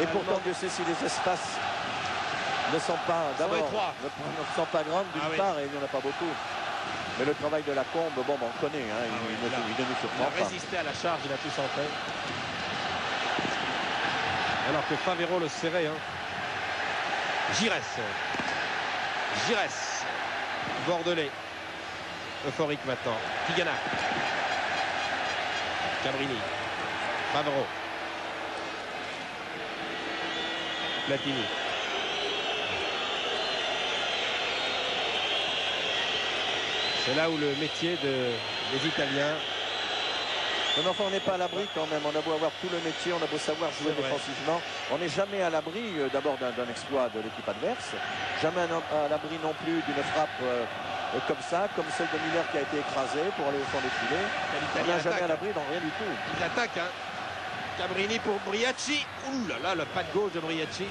Et pourtant, Dieu sait si les espaces ne sont pas d'abord étroits. ne sont pas grandes d'une Ah oui. part et il n'y en a pas beaucoup. Mais le travail de Lacombe, bon, on connaît, hein, Ah oui, il là. ne nous Il surprend a pas. résisté à la charge, il a tout centré. Alors que Favero le serrait. Giresse. Giresse. Bordelais. Euphorique maintenant. Tigana. Cabrini. Favero. Platini. C'est là où le métier des Italiens. Mais enfin, on n'est pas à l'abri quand même. On a beau avoir tout le métier, on a beau savoir jouer C'est vrai. défensivement. On n'est jamais à l'abri d'abord d'un exploit de l'équipe adverse. Jamais à l'abri non plus d'une frappe comme ça, comme celle de Miller qui a été écrasée pour aller au fond des filets. On L'Italien n'est jamais attaque. à l'abri dans rien du tout. Ils attaquent. Cabrini pour Briacci. Ouh là là, le pas de gauche de Briacci.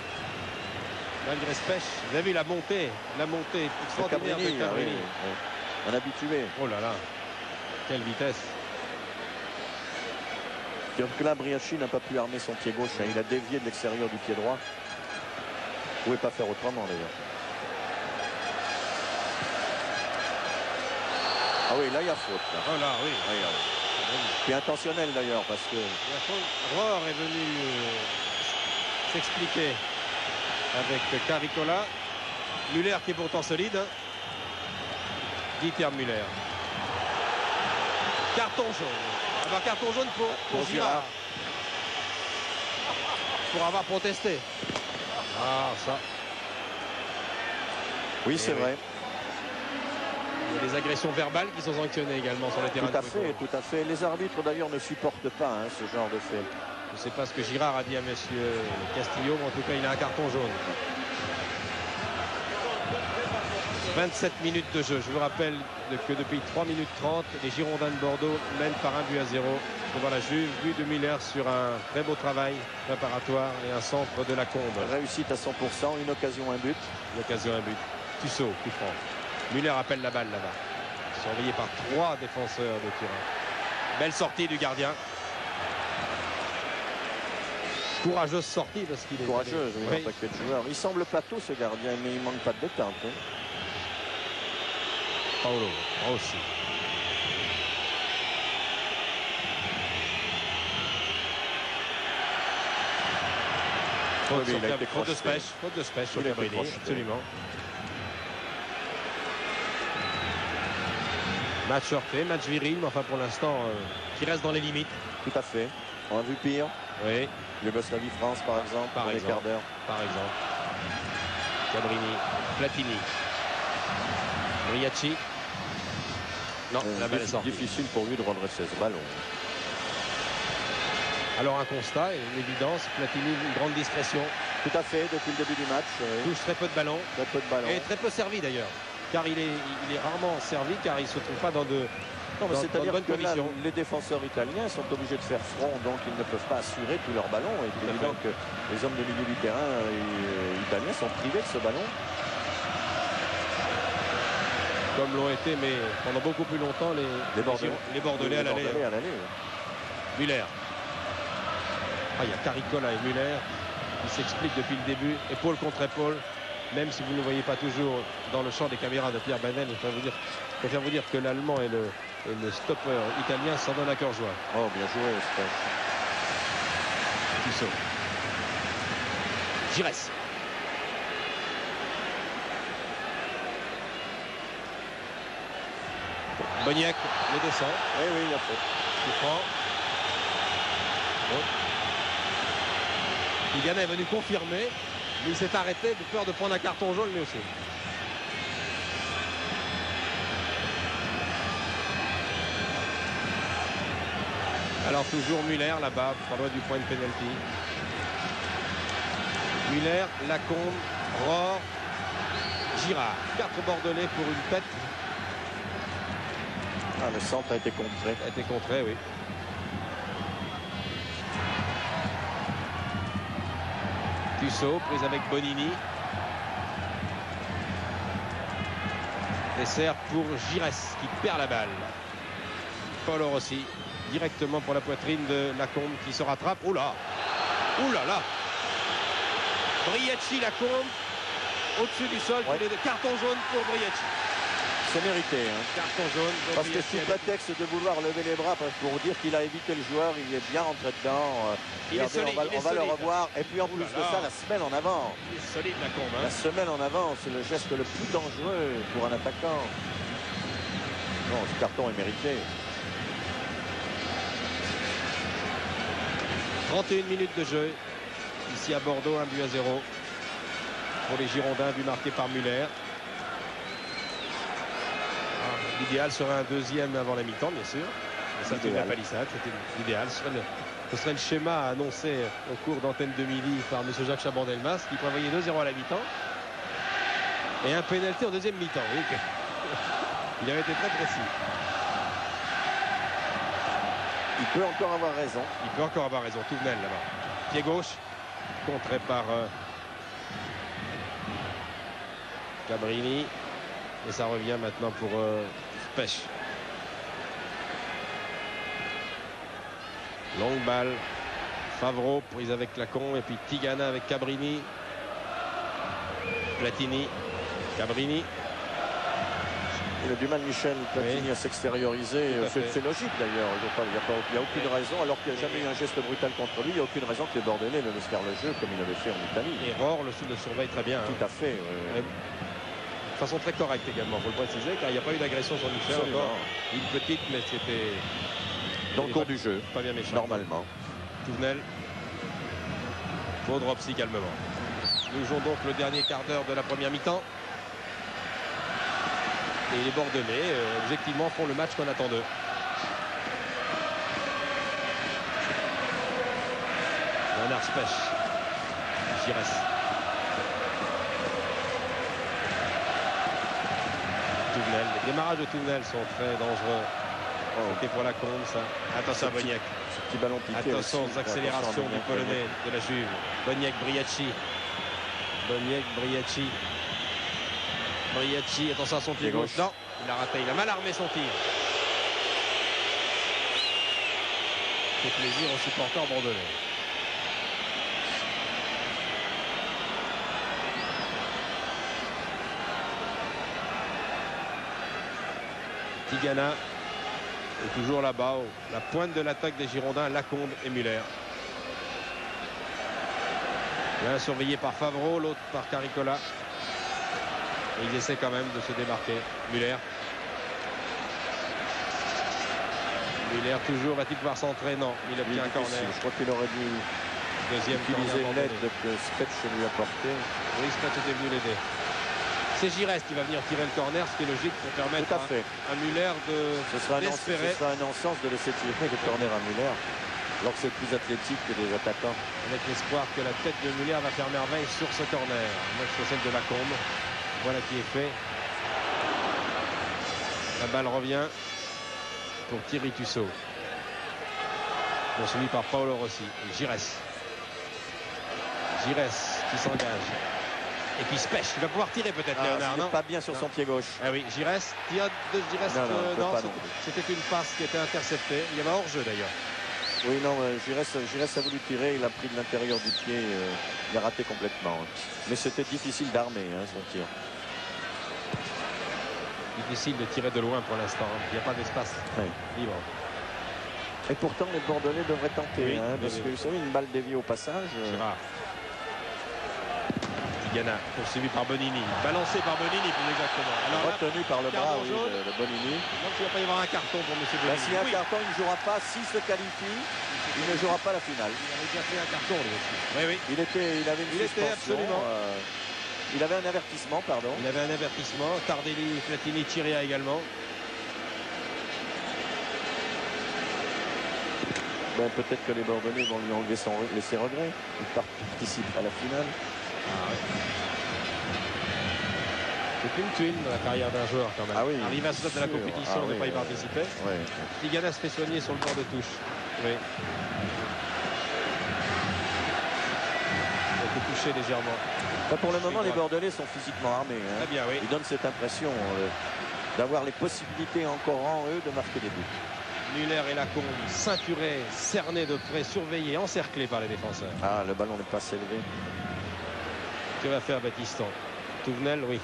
Malgré Spech. Vous avez vu la montée extraordinaire de Cabrini, Cabrini. oui, oui. Un habitué. Oh là là, quelle vitesse. Donc là, Briacci n'a pas pu armer son pied gauche. Hein. Il a dévié de l'extérieur du pied droit. Il ne pouvait pas faire autrement d'ailleurs. Ah oui, là il y a faute. Là. Oh là, oui. Oui, là, oui. Qui est intentionnel d'ailleurs parce que Rohr est venu s'expliquer avec Caricola. Müller qui est pourtant solide. Dieter Müller. Carton jaune. Alors carton jaune pour Girard. Pour avoir protesté. Ah ça. oui, c'est oui. vrai. Il y a des agressions verbales qui sont sanctionnées également sur le terrain Tout à de fait, football. tout à fait. Les arbitres d'ailleurs ne supportent pas hein, ce genre de fait. Je ne sais pas ce que Girard a dit à monsieur Castillo, mais en tout cas il a un carton jaune. 27 minutes de jeu. Je vous rappelle que depuis 3 minutes 30, les Girondins de Bordeaux mènent par 1-0 pour la Juve. But de Müller sur un très beau travail préparatoire et un centre de Lacombe. Réussite à 100%, une occasion, un but. Une occasion, un but. Tussaud, coup franc. Müller appelle la balle là-bas. Surveillé par 3 défenseurs de Turin. Belle sortie du gardien. Courageuse sortie parce qu'il est Courageuse, oui, oui. un paquet de joueurs. Il semble plateau ce gardien, mais il manque pas de détente. Hein. Paolo Rossi. Faute, Oui, il a été faute de crocheté. spèche, faute de spèche sur Il a été Cabrini, crocheté. absolument. Match heurté, match viril, mais enfin pour l'instant qui reste dans les limites. Tout à fait. On a vu pire. Oui, Yougoslavie-France, par exemple, Par dans les exemple. quarts d'heure. par exemple. Cabrini, Platini. Briacci. Non, la balle est sortie. Difficile pour lui de redresser ce ballon. Alors un constat, et une évidence, Platini, une grande discrétion, Tout à fait, depuis le début du match. Oui. touche très peu de ballons, Très peu de ballons. et très peu servi d'ailleurs. Car il est rarement servi, car il ne se trouve pas dans de Non, mais dans de c'est-à-dire bonnes que là, conditions. les défenseurs italiens sont obligés de faire front, donc ils ne peuvent pas assurer tous leurs ballons. Et c'est à évident que les hommes de milieu du terrain italiens sont privés de ce ballon. Comme l'ont été, mais pendant beaucoup plus longtemps, les Bordelais à l'aller. Bordelais à l'aller, oui. Müller. Ah, il y a Caricola et Müller qui s'expliquent depuis le début, épaule contre épaule. Même si vous ne le voyez pas toujours dans le champ des caméras de Pierre Banel, je préfère vous dire que l'Allemand et le stopper italien s'en donnent à cœur joie. Oh, bien joué, Spech. Tissot. Giresse. Boniek le descend. Oui, oui, il a fait. Coup franc. Bon. Tigana est venu confirmer, mais il s'est arrêté de peur de prendre un carton jaune lui aussi. Alors toujours Müller là-bas, pas loin du point de pénalty. Müller, Lacombe, Rohr, Girard. 4 Bordelais pour une tête. Ah, le centre a été contré. A été contré, oui. Tussaud, prise avec Bonini. Dessert pour Giresse qui perd la balle. Paolo Rossi directement pour la poitrine de Lacombe qui se rattrape. Oula! Oula là! Briacci, Lacombe au-dessus du sol. Ouais. Carton jaune pour Briacci. C'est mérité. Hein. Carton jaune pour Parce que Briacci. sous prétexte de vouloir lever les bras pour vous dire qu'il a évité le joueur, il est bien rentré dedans. Il est Regardez, solide, on va le solide. revoir. Et puis en plus Ouh là de là. ça, la semaine en avant. Il est solide Lacombe. La semaine en avant, c'est le geste le plus dangereux pour un attaquant. Non, ce carton est mérité. 31 minutes de jeu. Ici à Bordeaux, 1-0 pour les Girondins, but marqué par Müller. L'idéal serait un deuxième avant la mi-temps, bien sûr. Mais ça, c'est la palissade, c'était l'idéal. Ce serait le schéma annoncé au cours d'antenne de midi par M. Jacques Chaban-Delmas, qui prévoyait 2-0 à la mi-temps. Et un pénalty en deuxième mi-temps. Oui. Il avait été très précis. Il peut encore avoir raison. Il peut encore avoir raison. Touvenel là-bas. Pied gauche, contré par Cabrini. Et ça revient maintenant pour Spech. Longue balle. Favreau prise avec Lacombe. Et puis Tigana avec Cabrini. Platini. Cabrini. Il a du mal, Michel Platini, Oui. à s'extérioriser. Tout à fait. C'est logique d'ailleurs. Il n'y a aucune raison, alors qu'il n'y a jamais eu un geste brutal contre lui, il n'y a aucune raison que les Bordelais le laissent faire le jeu comme il avait fait en Italie. Et Rohr le surveille très bien. Hein. Tout à fait. Et de façon très correcte également, il faut le préciser, car il n'y a pas eu d'agression sur Michel Absolument. encore. Une petite, mais c'était Dans le cours du jeu, pas bien méchant. normalement. Touvenel. Baudropsy calmement. Nous jouons donc le dernier quart d'heure de la première mi-temps. Et les Bordelais, objectivement, font le match qu'on attend d'eux. Bernard Spech. Giresse. Touvenel. Les démarrages de Touvenel sont très dangereux. C'était pour la Combe, ça. Attention à Boniek. Ce petit ballon piqué. Attention aux accélérations du Polonais de la Juve. Boniek, Briacci. Boniek, Briacci. Briacci, attention à son pied gauche. Non, il a raté. Il a mal armé son tir. Fait plaisir aux supporters bordelais. Tigana est toujours là-bas, la pointe de l'attaque des Girondins, Lacombe et Muller. L'un surveillé par Favreau, l'autre par Caricola. Et ils essaient quand même de se démarquer. Muller. Muller toujours, va-t-il pouvoir s'entrer? Non, il obtient un corner. Je crois qu'il aurait dû Deuxième utiliser corner l'aide que Spetch lui a porté. Oui, Spetch était venu l'aider. C'est Giresse qui va venir tirer le corner, ce qui est logique pour permettre à Muller d'espérer. Ce sera un non-sens de laisser tirer le corner à Muller, alors que c'est plus athlétique que des attaquants. Avec l'espoir que la tête de Muller va faire merveille sur ce corner. Moi, c'est celle de Lacombe. Voilà qui est fait. La balle revient pour Thierry Tussaud. Suivi par Paolo Rossi. Giresse. Giresse qui s'engage. Et puis Spech, il va pouvoir tirer peut-être, Léonard, il non? n'est pas bien sur son pied gauche. Ah oui, Giresse, tire de Giresse. Non, c'était une passe qui était interceptée. Il y avait hors-jeu d'ailleurs. Oui, non, Giresse a voulu tirer, il a pris de l'intérieur du pied, il a raté complètement. Mais c'était difficile d'armer, son tir. Difficile de tirer de loin pour l'instant. Il n'y a pas d'espace libre. Et pourtant, les Bordelais devraient tenter, parce que vous savez, une balle déviée au passage. Girard. Tigana, poursuivi par Bonini. Balancé par Bonini, plus exactement. Alors retenu par le bras de Bonini. Donc il ne va pas y avoir un carton pour M. Bonini. S'il y a un carton, il ne jouera pas. S'il se qualifie, il ne jouera pas la finale. Il avait déjà fait un carton, lui aussi. Oui. Il avait une suspension. Absolument. Il avait un avertissement, pardon. Il avait un avertissement. Tardelli, Platini, Chiria également. Peut-être que les Bordelais vont lui enlever ses regrets. Il participe à la finale. C'est une tuile dans la carrière d'un joueur quand même. Arriver à ce stade de la compétition, ne pas y participer. Tigana se fait soigner sur le bord de touche. Oui. Il a été touché légèrement. Pour le moment, les Bordelais sont physiquement armés. Très bien, oui. Ils donnent cette impression d'avoir les possibilités encore en eux de marquer des buts. Muller et Lacombe, ceinturés, cernés de près, surveillés, encerclés par les défenseurs. Le ballon n'est pas élevé. Que va faire Battiston? Touvenel, oui.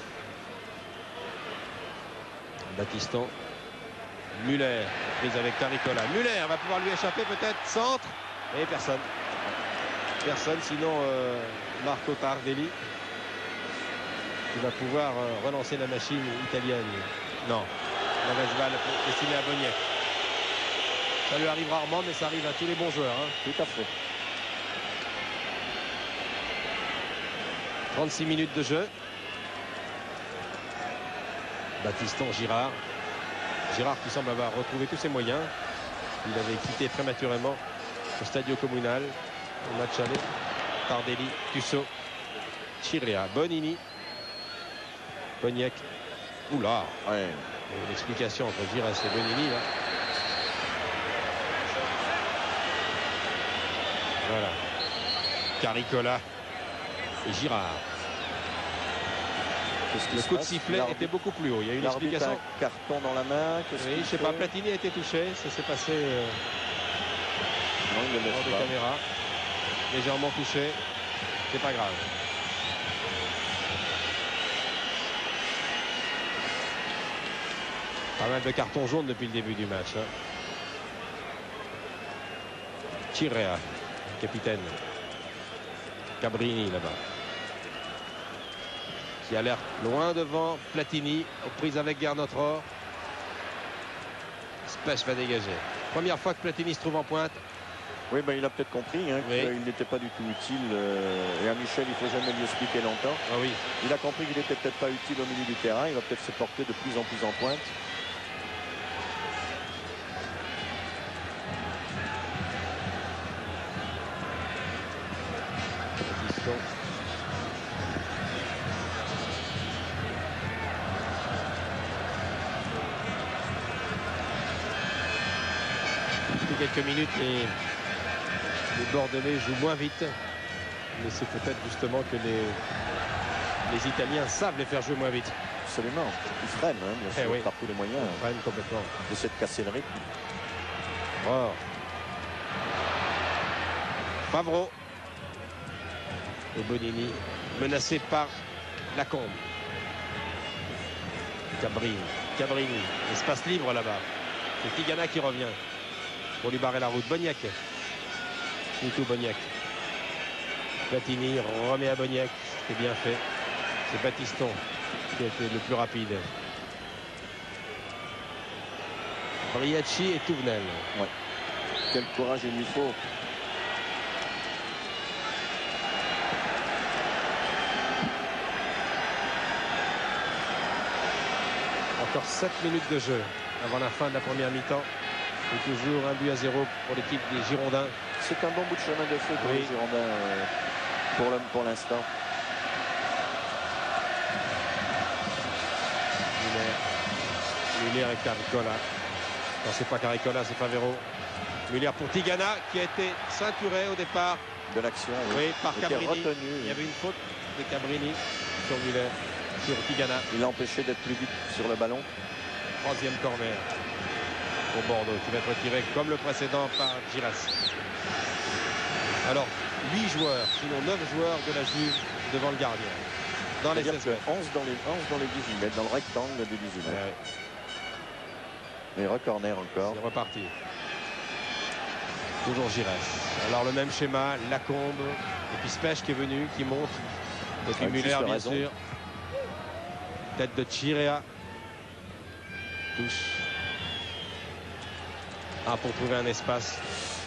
Battiston. Muller, prise avec Caricola. Muller va pouvoir lui échapper peut-être. Centre. Et personne. Personne, sinon Marco Tardelli. Qui va pouvoir relancer la machine italienne. Non. Mauvaise balle destinée à Boniek. Ça lui arrive rarement, mais ça arrive à tous les bons joueurs. Tout à fait. 36 minutes de jeu. Battiston, Girard. Girard qui semble avoir retrouvé tous ses moyens. Il avait quitté prématurément le Stadio Comunale au match aller. Tardelli, Tussaud, Chiria, Bonini, Boniek. Oula. Une explication entre Giresse et Bonini. Là. Voilà. Caricola et Girard. Le coup de sifflet était beaucoup plus haut. Il y a une explication. Un carton dans la main. Oui, je ne sais pas. Platini a été touché. Ça s'est passé non, il le hors de caméra. Légèrement touché. C'est pas grave. Pas mal de cartons jaunes depuis le début du match. Chirea, capitaine. Cabrini là-bas. Qui a l'air loin devant Platini, aux prises avec Garnotror. Spech va dégager. Première fois que Platini se trouve en pointe. Oui, il a peut-être compris qu'il n'était pas du tout utile. Et à Michel, il ne faut jamais lui expliquer longtemps. Oui. Il a compris qu'il n'était peut-être pas utile au milieu du terrain. Il va peut-être se porter de plus en plus en pointe. Depuis quelques minutes, les Bordelais jouent moins vite. Mais c'est peut-être justement que les Italiens savent les faire jouer moins vite. Absolument. Ils freinent, hein, bien sûr, oui. par tous les moyens. Ils freinent complètement. Ils essaient de casser le rythme. Oh. Favreau. Et Bonini menacé par Lacombe. Cabrini. Espace libre là-bas. C'est Tigana qui revient pour lui barrer la route. Boniek. Nico Boniek. Platini remet à Boniek. C'est bien fait. C'est Batiston qui a été le plus rapide. Briacci et Touvenel. Ouais. Quel courage il lui faut. Encore 7 minutes de jeu avant la fin de la première mi-temps. Et toujours 1-0 pour l'équipe des Girondins. C'est un bon bout de chemin de feu pour Oui. les Girondins pour l'instant. Muller et Caricola. Non, c'est pas Caricola, c'est Favero. Muller pour Tigana qui a été ceinturé au départ. De l'action, Oui, par Il était Cabrini. retenu. Il y avait une faute de Cabrini sur Muller, sur Tigana. Il l'a empêché d'être plus vite sur le ballon. Troisième corner pour Bordeaux qui va être retiré comme le précédent par Giras. Alors 8 joueurs, sinon 9 joueurs de la Juve devant le gardien. Dans les 16 C'est-à-dire mètres. que 11 dans les 18 mètres, dans le rectangle des 18 mètres. Ouais, Et recorner encore. c'est reparti. Toujours Giresse. Alors le même schéma, Lacombe, et puis Spech qui est venu, qui monte. Et puis Avec Muller, juste bien raison. sûr. Tête de Chirea. Touche. Ah, pour trouver un espace.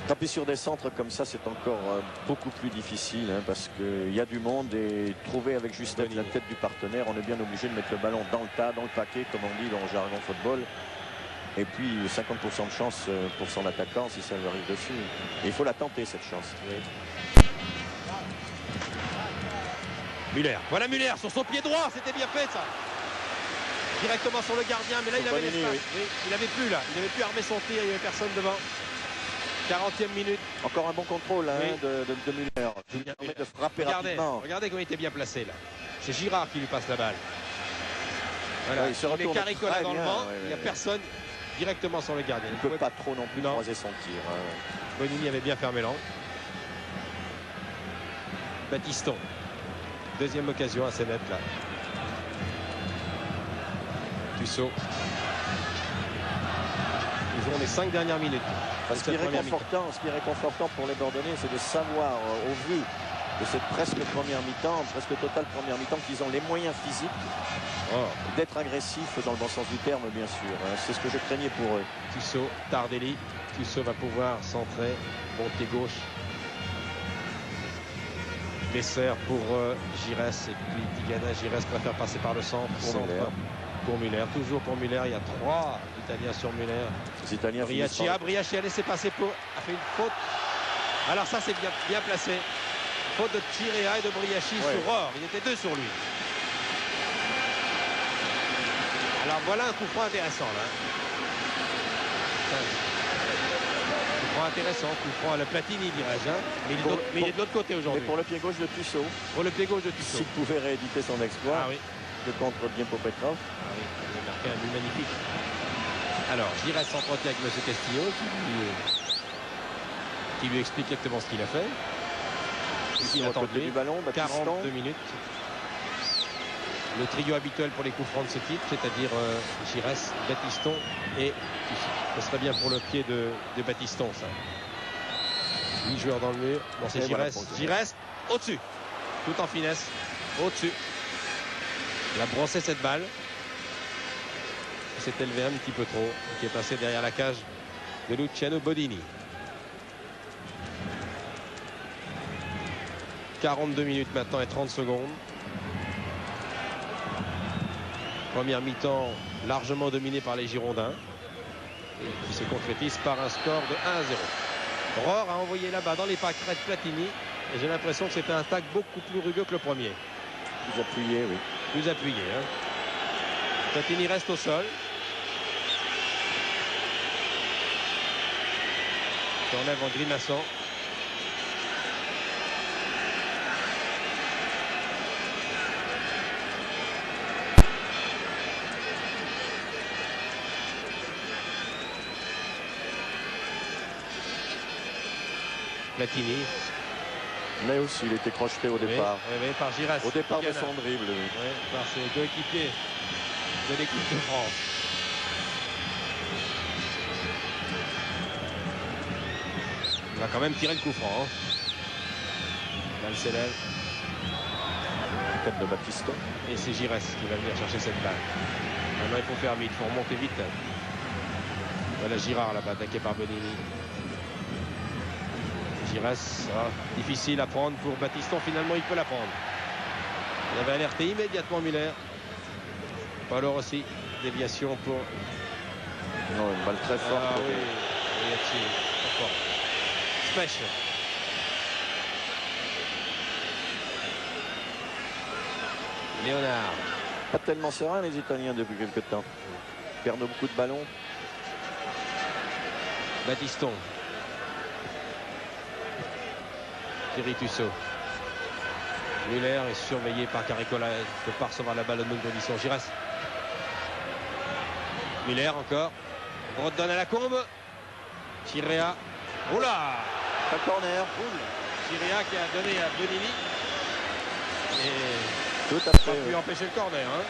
Taper sur des centres comme ça, c'est encore beaucoup plus difficile hein, parce qu'il y a du monde et trouver avec justesse la tête du partenaire, on est bien obligé de mettre le ballon dans le tas, dans le paquet, comme on dit dans le jargon football. Et puis 50% de chance pour son attaquant si ça lui arrive dessus. Et il faut la tenter cette chance. Oui. Muller. Voilà Muller sur son pied droit, c'était bien fait ça. Directement sur le gardien, mais là il avait Bonini, l'espace. Oui, il n'avait plus là, il n'avait plus armé son tir, il n'y avait personne devant. 40e minute. Encore un bon contrôle hein, Oui. de Muller. Il permet de frapper rapidement. Regardez comment il était bien placé là. C'est Girard qui lui passe la balle. Voilà. Ouais, il se est retourne Caricola très dans le bien, vent, ouais, il n'y a ouais. personne directement sur le gardien. Il ne peut pas trop non plus Non. croiser son tir. Hein. Bonini avait bien fermé l'angle. Batiston. Deuxième occasion assez nette là. Tussaud. Toujours les 5 dernières minutes. Ce qui est réconfortant pour les Bordelais, c'est de savoir, au vu de cette presque première mi-temps, presque totale première mi-temps, qu'ils ont les moyens physiques d'être agressifs dans le bon sens du terme, bien sûr. Hein. C'est ce que je craignais pour eux. Tussaud, Tardelli. Tussaud va pouvoir centrer. Bon pied gauche. Messer pour Giresse et puis Tigana. Giresse préfère passer par le centre. Pour Muller. Toujours pour Muller. Il y a 3 Italiens sur Muller. Les Italiens Briacci a laissé passer a fait une faute. Alors ça c'est bien placé. Faute de Chirea et de Briacci sur Rohr. Il était 2 sur lui. Alors voilà un coup franc intéressant là. Coup franc intéressant, coup franc à la Platini dirais-je. Hein. Mais il est de l'autre côté Mais aujourd'hui. pour le pied gauche de Tussaud, Pour le pied gauche de Tussaud. s'il pouvait rééditer son exploit, Ah oui. le contre Diempo Petrov. Ah oui, il a marqué un but magnifique. Alors, Giresse s'entretient avec M. Castillo qui lui explique exactement ce qu'il a fait. Ici, Il à attend côté du ballon, Batiston. 42 minutes. Le trio habituel pour les coups francs de ce type, c'est-à-dire Giresse, Batiston et ce serait bien pour le pied de Batiston, ça. 8 joueurs dans le mur. Bon, c'est Et voilà Giresse. pour Giresse, au-dessus. Tout en finesse. Au-dessus. Il a brossé cette balle. Il s'est élevé un petit peu trop. Qui est passé derrière la cage de Luciano Bodini. 42 minutes maintenant et 30 secondes. Première mi-temps largement dominée par les Girondins. Et qui se concrétise par un score de 1-0. Rohr a envoyé là-bas dans les pâquerettes Platini. Et j'ai l'impression que c'était un tac beaucoup plus rugueux que le premier. Plus appuyé, oui. Plus appuyé. Hein. Platini reste au sol. s'enlève en grimaçant. Platini. Mais aussi, il était crocheté au départ. Oui, par Giras. Au départ de son dribble. Oui, par ses coéquipiers de l'équipe de France. Il va quand même tirer le coup franc. Hein. Balle s'élève. Tête de Battiston. Et c'est Giresse qui va venir chercher cette balle. Maintenant, il faut faire vite, il faut remonter vite. Voilà Girard là-bas, attaqué par Bonini. Giresse, difficile à prendre pour Battiston. Finalement, il peut la prendre. Il avait alerté immédiatement Muller. Paolo Rossi, déviation pour... Non, une balle très forte. Ah oui, très fort. Smash. Léonard. Pas tellement serein les Italiens depuis quelques temps. Ils perdent beaucoup de ballons. Battiston. Thierry Tussaud. Muller est surveillé par Caricola. Il ne peut pas recevoir la balle en bonne condition. Giresse. Muller encore. Redonne à la combe. Chirea. Oula. Un corner. Chirea qui a donné à Bonini. Et tout à pas fait. pu empêcher le corner. Hein.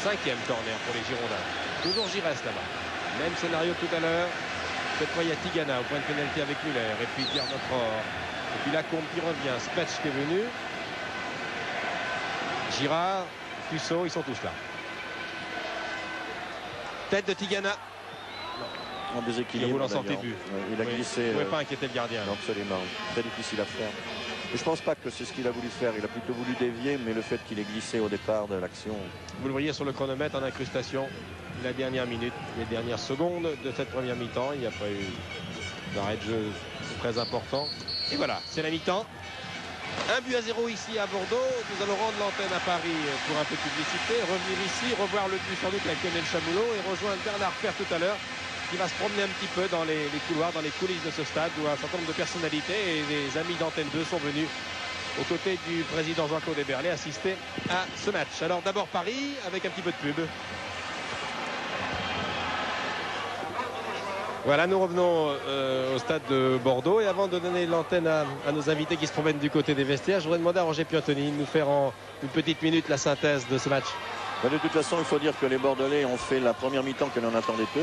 5e corner pour les Girondins. Toujours Giresse là-bas. Même scénario que tout à l'heure. Cette fois il y a Tigana au point de pénalty avec Muller. Et puis Pierre Notre. Et puis Lacombe qui revient. Spetch qui est venu. Girard, Tussaud, ils sont tous là. Tête de Tigana. En déséquilibre. Vous l'en sentez plus. Il a glissé. Vous ne pouvez pas inquiéter le gardien. Absolument. Très difficile à faire. Et je pense pas que c'est ce qu'il a voulu faire. Il a plutôt voulu dévier, mais le fait qu'il ait glissé au départ de l'action. Vous le voyez sur le chronomètre en incrustation. La dernière minute, les dernières secondes de cette première mi-temps. Il n'y a pas eu d'arrêt de jeu très important. Et voilà, c'est la mi-temps. 1-0 ici à Bordeaux. Nous allons rendre l'antenne à Paris pour un peu de publicité. Revenir ici, revoir le but sans doute avec Lionel Chamoulot et rejoindre Bernard Père tout à l'heure, qui va se promener un petit peu dans les couloirs, dans les coulisses de ce stade où un certain nombre de personnalités et des amis d'Antenne 2 sont venus aux côtés du président Jean-Claude Eberlé assister à ce match. Alors d'abord Paris avec un petit peu de pub. Voilà, nous revenons au stade de Bordeaux et avant de donner l'antenne à nos invités qui se promènent du côté des vestiaires, je voudrais demander à Roger Piantoni de nous faire en une petite minute la synthèse de ce match. De toute façon, il faut dire que les Bordelais ont fait la première mi-temps que l'on attendait peu.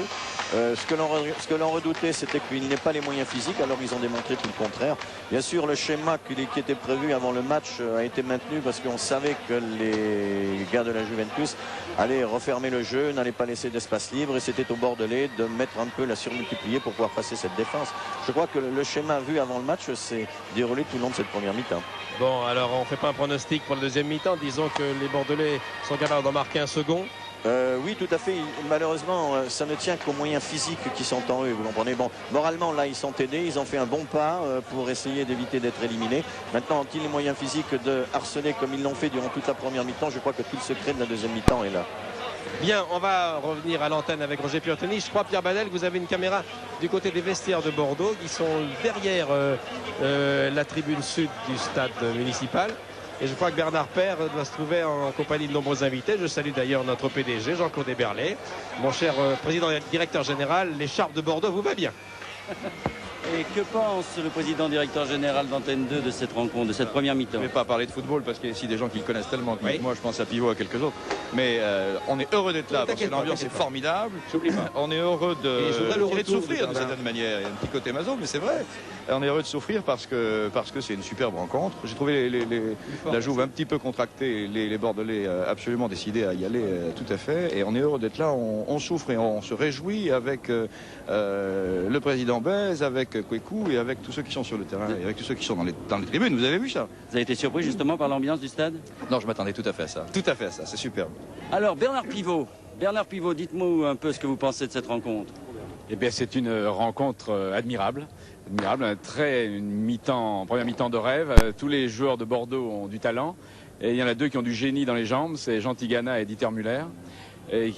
Ce que l'on redoutait, c'était qu'ils n'aient pas les moyens physiques, alors ils ont démontré tout le contraire. Bien sûr, le schéma qui était prévu avant le match a été maintenu parce qu'on savait que les gars de la Juventus allaient refermer le jeu, n'allaient pas laisser d'espace libre et c'était aux Bordelais de mettre un peu la surmultiplier pour pouvoir passer cette défense. Je crois que le schéma vu avant le match s'est déroulé tout le long de cette première mi-temps. Bon, alors on ne fait pas un pronostic pour le deuxième mi-temps. Disons que les Bordelais sont capables d'en marquer un second. Oui, tout à fait. Malheureusement, ça ne tient qu'aux moyens physiques qui sont en eux. Vous comprenez. Bon, moralement, là, ils sont aidés. Ils ont fait un bon pas pour essayer d'éviter d'être éliminés. Maintenant, ont-ils les moyens physiques de harceler comme ils l'ont fait durant toute la première mi-temps? Je crois que tout le secret de la deuxième mi-temps est là. Bien, on va revenir à l'antenne avec Roger Piantoni. Je crois, Pierre Banel, que vous avez une caméra du côté des vestiaires de Bordeaux qui sont derrière la tribune sud du stade municipal. Et je crois que Bernard Père doit se trouver en compagnie de nombreux invités. Je salue d'ailleurs notre PDG, Jean-Claude Eberlé. Mon cher président et directeur général, l'écharpe de Bordeaux vous va bien. Et que pense le président directeur général d'Antenne 2 de cette rencontre, de cette première mi-temps? Je ne vais pas parler de football parce qu'il y a ici des gens qui le connaissent tellement que oui. moi je pense à Pivot, à quelques autres. Mais on est heureux d'être là parce que l'ambiance est formidable. On est heureux de souffrir d'une certaine manière. Il y a un petit côté maso, mais c'est vrai. On est heureux de souffrir parce que c'est une superbe rencontre. J'ai trouvé la Jouve un petit peu contractée, les Bordelais absolument décidés à y aller tout à fait. Et on est heureux d'être là. On souffre et on se réjouit avec le président Bez, avec Kwekou et avec tous ceux qui sont sur le terrain et avec tous ceux qui sont dans les tribunes. Vous avez vu ça? Vous avez été surpris justement par l'ambiance du stade? Non, je m'attendais tout à fait à ça. Tout à fait à ça, c'est superbe. Alors Bernard Pivot, dites-moi un peu ce que vous pensez de cette rencontre. Eh bien, c'est une rencontre admirable. Une première mi-temps de rêve. Tous les joueurs de Bordeaux ont du talent. Et il y en a deux qui ont du génie dans les jambes, c'est Jean Tigana et Dieter Müller. Et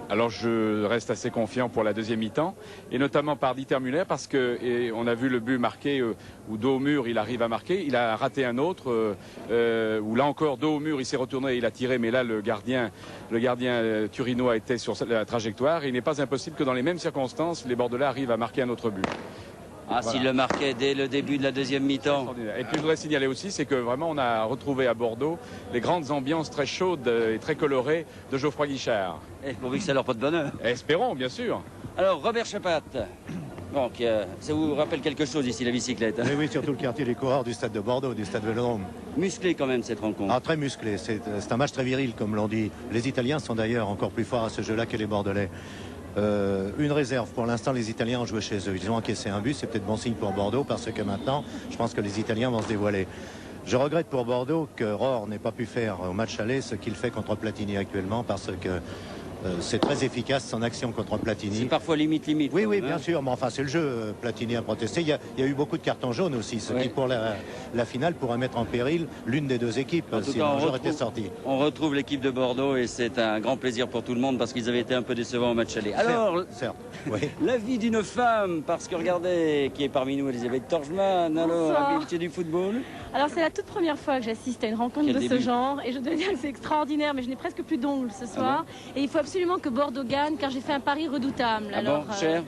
alors je reste assez confiant pour la deuxième mi-temps, et notamment par Dieter Müller, parce que on a vu le but marqué où dos au mur il arrive à marquer, il a raté un autre, où là encore dos au mur il s'est retourné et il a tiré, mais là le gardien turino a été sur la trajectoire, et il n'est pas impossible que dans les mêmes circonstances les Bordelais arrivent à marquer un autre but. Ah, voilà. S'il le marquait dès le début de la deuxième mi-temps. Et puis je voudrais signaler aussi, c'est que vraiment on a retrouvé à Bordeaux les grandes ambiances très chaudes et très colorées de Geoffroy Guichard. Et pourvu que ça leur porte bonheur. Espérons, bien sûr. Alors, Robert Chapat, donc, ça vous rappelle quelque chose ici, la bicyclette, hein? Oui, surtout le quartier des coureurs du stade de Bordeaux, du stade Vélodrome. Musclé quand même cette rencontre. Ah, très musclé, c'est un match très viril, comme l'on dit. Les Italiens sont d'ailleurs encore plus forts à ce jeu-là que les Bordelais. Une réserve, pour l'instant les Italiens ont joué chez eux, ils ont encaissé un but, c'est peut-être bon signe pour Bordeaux parce que maintenant je pense que les Italiens vont se dévoiler. Je regrette pour Bordeaux que Rohr n'ait pas pu faire au match aller ce qu'il fait contre Platini actuellement, parce que c'est très efficace son action contre Platini. C'est parfois limite. Oui, oui, bien sûr, mais enfin c'est le jeu. Platini a protesté. Il y a eu beaucoup de cartons jaunes aussi, ce qui pour la finale pourrait mettre en péril l'une des deux équipes si le joueur était sorti. On retrouve l'équipe de Bordeaux et c'est un grand plaisir pour tout le monde parce qu'ils avaient été un peu décevants au match aller. Alors, certes, oui. La vie d'une femme, parce que regardez qui est parmi nous, Elisabeth Torjman, alors habituée du football. Alors c'est la toute première fois que j'assiste à une rencontre de ce genre et je dois dire que c'est extraordinaire, mais je n'ai presque plus d'ongles ce soir. Et il faut absolument que Bordeaux gagne car j'ai fait un pari redoutable. Alors, cher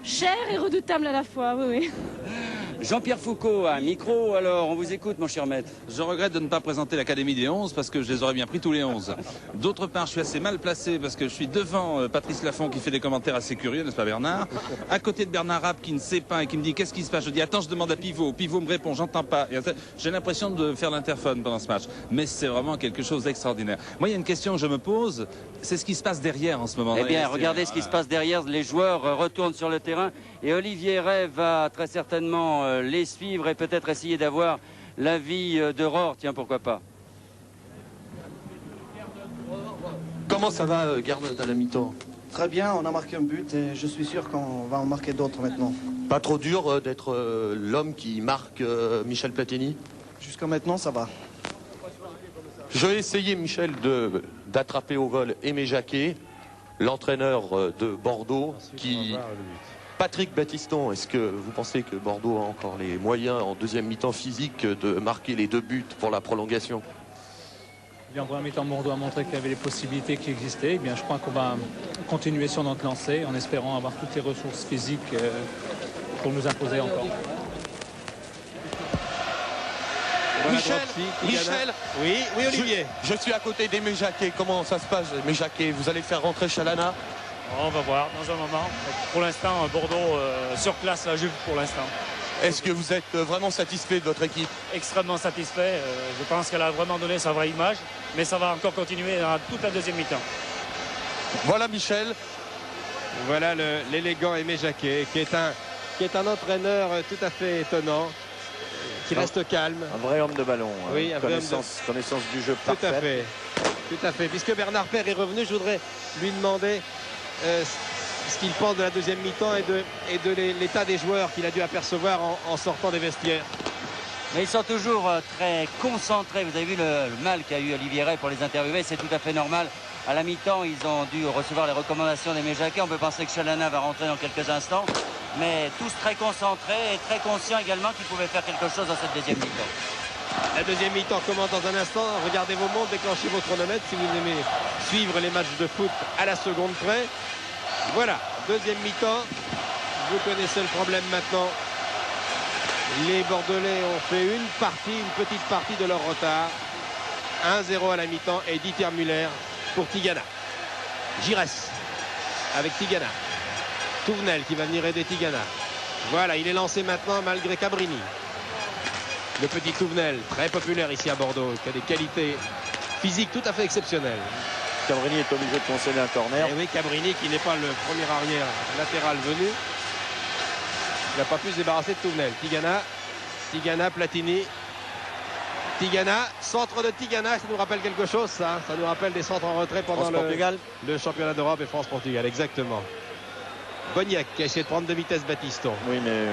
cher et redoutable à la fois, oui. Jean-Pierre Foucault, un micro, alors on vous écoute mon cher maître. Je regrette de ne pas présenter l'Académie des 11 parce que je les aurais bien pris tous les 11. D'autre part, je suis assez mal placé parce que je suis devant Patrice Laffont qui fait des commentaires assez curieux, n'est-ce pas Bernard? À côté de Bernard Rapp qui ne sait pas et qui me dit qu'est-ce qui se passe? Je dis attends, je demande à Pivot. Pivot me répond, j'entends pas. J'ai l'impression de faire l'interphone pendant ce match. Mais c'est vraiment quelque chose d'extraordinaire. Moi, il y a une question que je me pose, c'est ce qui se passe derrière en ce moment. Eh bien, regardez ce qui se passe derrière. Les joueurs retournent sur le terrain et Olivier Ray va très certainement les suivre et peut-être essayer d'avoir l'avis de Rohr. Tiens, pourquoi pas. Comment ça va, Garde, à la mi-temps? Très bien, on a marqué un but et je suis sûr qu'on va en marquer d'autres maintenant. Pas trop dur d'être l'homme qui marque Michel Platini? Jusqu'à maintenant, ça va. Je vais essayer, Michel, d'attraper au vol Aimé Jacquet, l'entraîneur de Bordeaux, qui... Patrick Battiston, est-ce que vous pensez que Bordeaux a encore les moyens en deuxième mi-temps physique de marquer les 2 buts pour la prolongation? En première mi-temps, Bordeaux a montré qu'il y avait les possibilités qui existaient. Eh bien, je crois qu'on va continuer sur notre lancée en espérant avoir toutes les ressources physiques pour nous imposer encore. Voilà, Michel, oui, Olivier. Je suis à côté d'Aimé Jacquet. Comment ça se passe, Aimé Jacquet? Vous allez faire rentrer Chalana? On va voir dans un moment. Pour l'instant, Bordeaux surclasse la Juve pour l'instant. Est-ce que vous êtes vraiment satisfait de votre équipe? Extrêmement satisfait. Je pense qu'elle a vraiment donné sa vraie image, mais ça va encore continuer dans toute la deuxième mi-temps. Voilà Michel. Voilà l'élégant Aimé Jacquet, qui est un entraîneur tout à fait étonnant, qui reste calme. Un vrai homme de ballon. Oui, connaissance du jeu parfaite. Tout à fait. Puisque Bernard Père est revenu, je voudrais lui demander ce qu'il pense de la deuxième mi-temps et de l'état des joueurs qu'il a dû apercevoir en sortant des vestiaires. Mais ils sont toujours très concentrés. Vous avez vu le mal qu'a eu Olivier Ray pour les interviewer. C'est tout à fait normal. À la mi-temps, ils ont dû recevoir les recommandations d'Aimé Jacquet. On peut penser que Chalana va rentrer dans quelques instants. Mais tous très concentrés et très conscients également qu'ils pouvaient faire quelque chose dans cette deuxième mi-temps. La deuxième mi-temps commence dans un instant. Regardez vos montres, déclenchez vos chronomètres si vous aimez suivre les matchs de foot à la seconde près. Voilà, deuxième mi-temps. Vous connaissez le problème maintenant. Les Bordelais ont fait une petite partie de leur retard. 1-0 à la mi-temps et Dieter Müller pour Tigana. Giresse avec Tigana. Touvenel qui va venir aider Tigana. Voilà, il est lancé maintenant malgré Cabrini. Le petit Touvenel, très populaire ici à Bordeaux, qui a des qualités physiques tout à fait exceptionnelles. Cabrini est obligé de concéder un corner. Et oui, Cabrini qui n'est pas le premier arrière latéral venu. Il n'a pas pu se débarrasser de Touvenel. Tigana, Platini. Tigana, centre de Tigana, ça nous rappelle quelque chose, ça. Ça nous rappelle des centres en retrait pendant le championnat d'Europe et France-Portugal, exactement. Boniek qui a essayé de prendre de vitesse Battiston. Oui, mais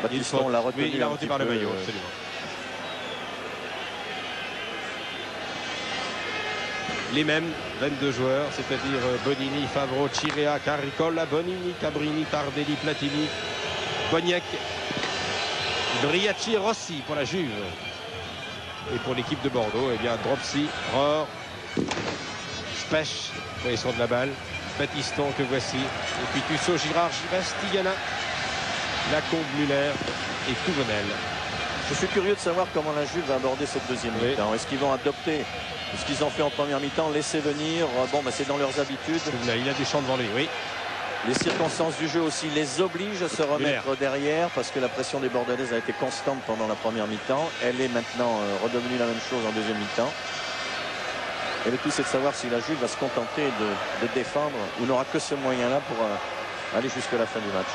Battiston l'a retenu. Oui, il l'a retenu par le maillot, absolument. les mêmes 22 joueurs, c'est-à-dire Bonini, Favreau, Chirea, Caricola, Bonini, Cabrini, Tardelli, Platini, Boniek, Briacci, Rossi pour la Juve. Et pour l'équipe de Bordeaux, eh bien Dropsy, Rohr, Spech, position de la balle, Batiston que voici, et puis Tussaud, Girard, Giresse, Tigana, Lacombe, Muller et Touvenel. Je suis curieux de savoir comment la Juve va aborder cette deuxième mi-temps. Est-ce qu'ils vont adopter ce qu'ils ont fait en première mi-temps, laisser venir, bon, ben, c'est dans leurs habitudes. Il a du champ devant lui, oui. Les circonstances du jeu aussi les obligent à se remettre derrière parce que la pression des Bordelaises a été constante pendant la première mi-temps. Elle est maintenant redevenue la même chose en deuxième mi-temps. Et le tout, c'est de savoir si la Juve va se contenter de défendre ou n'aura que ce moyen-là pour aller jusqu'à la fin du match.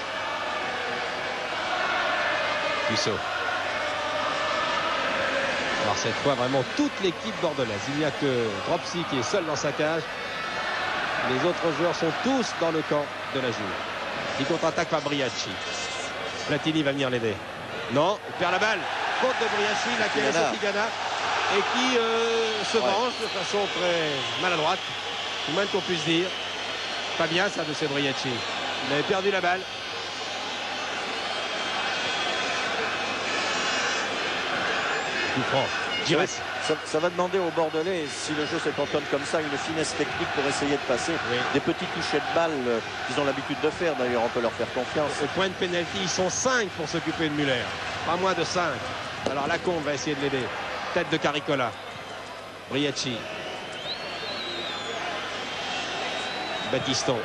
Tussaud. Alors cette fois, vraiment toute l'équipe bordelaise. Il n'y a que Dropsy qui est seul dans sa cage. Les autres joueurs sont tous dans le camp de la Juve. Qui contre-attaque par Briacci. Platini va venir l'aider. Non, il perd la balle. Faute de Briacci, là qui est Tigana. Et qui se venge de façon très maladroite. Tout moins qu'on puisse dire. Pas bien ça de ce Briacci. Il avait perdu la balle. Coup franc. Giresse. Ça va demander aux Bordelais, si le jeu se cantonne comme ça, une finesse technique pour essayer de passer. Des petits touchés de balle qu'ils ont l'habitude de faire. D'ailleurs, on peut leur faire confiance. Au point de pénalty, ils sont 5 pour s'occuper de Muller. Pas moins de 5. Alors Lacombe va essayer de l'aider. Tête de Caricola. Briacci. Batiston.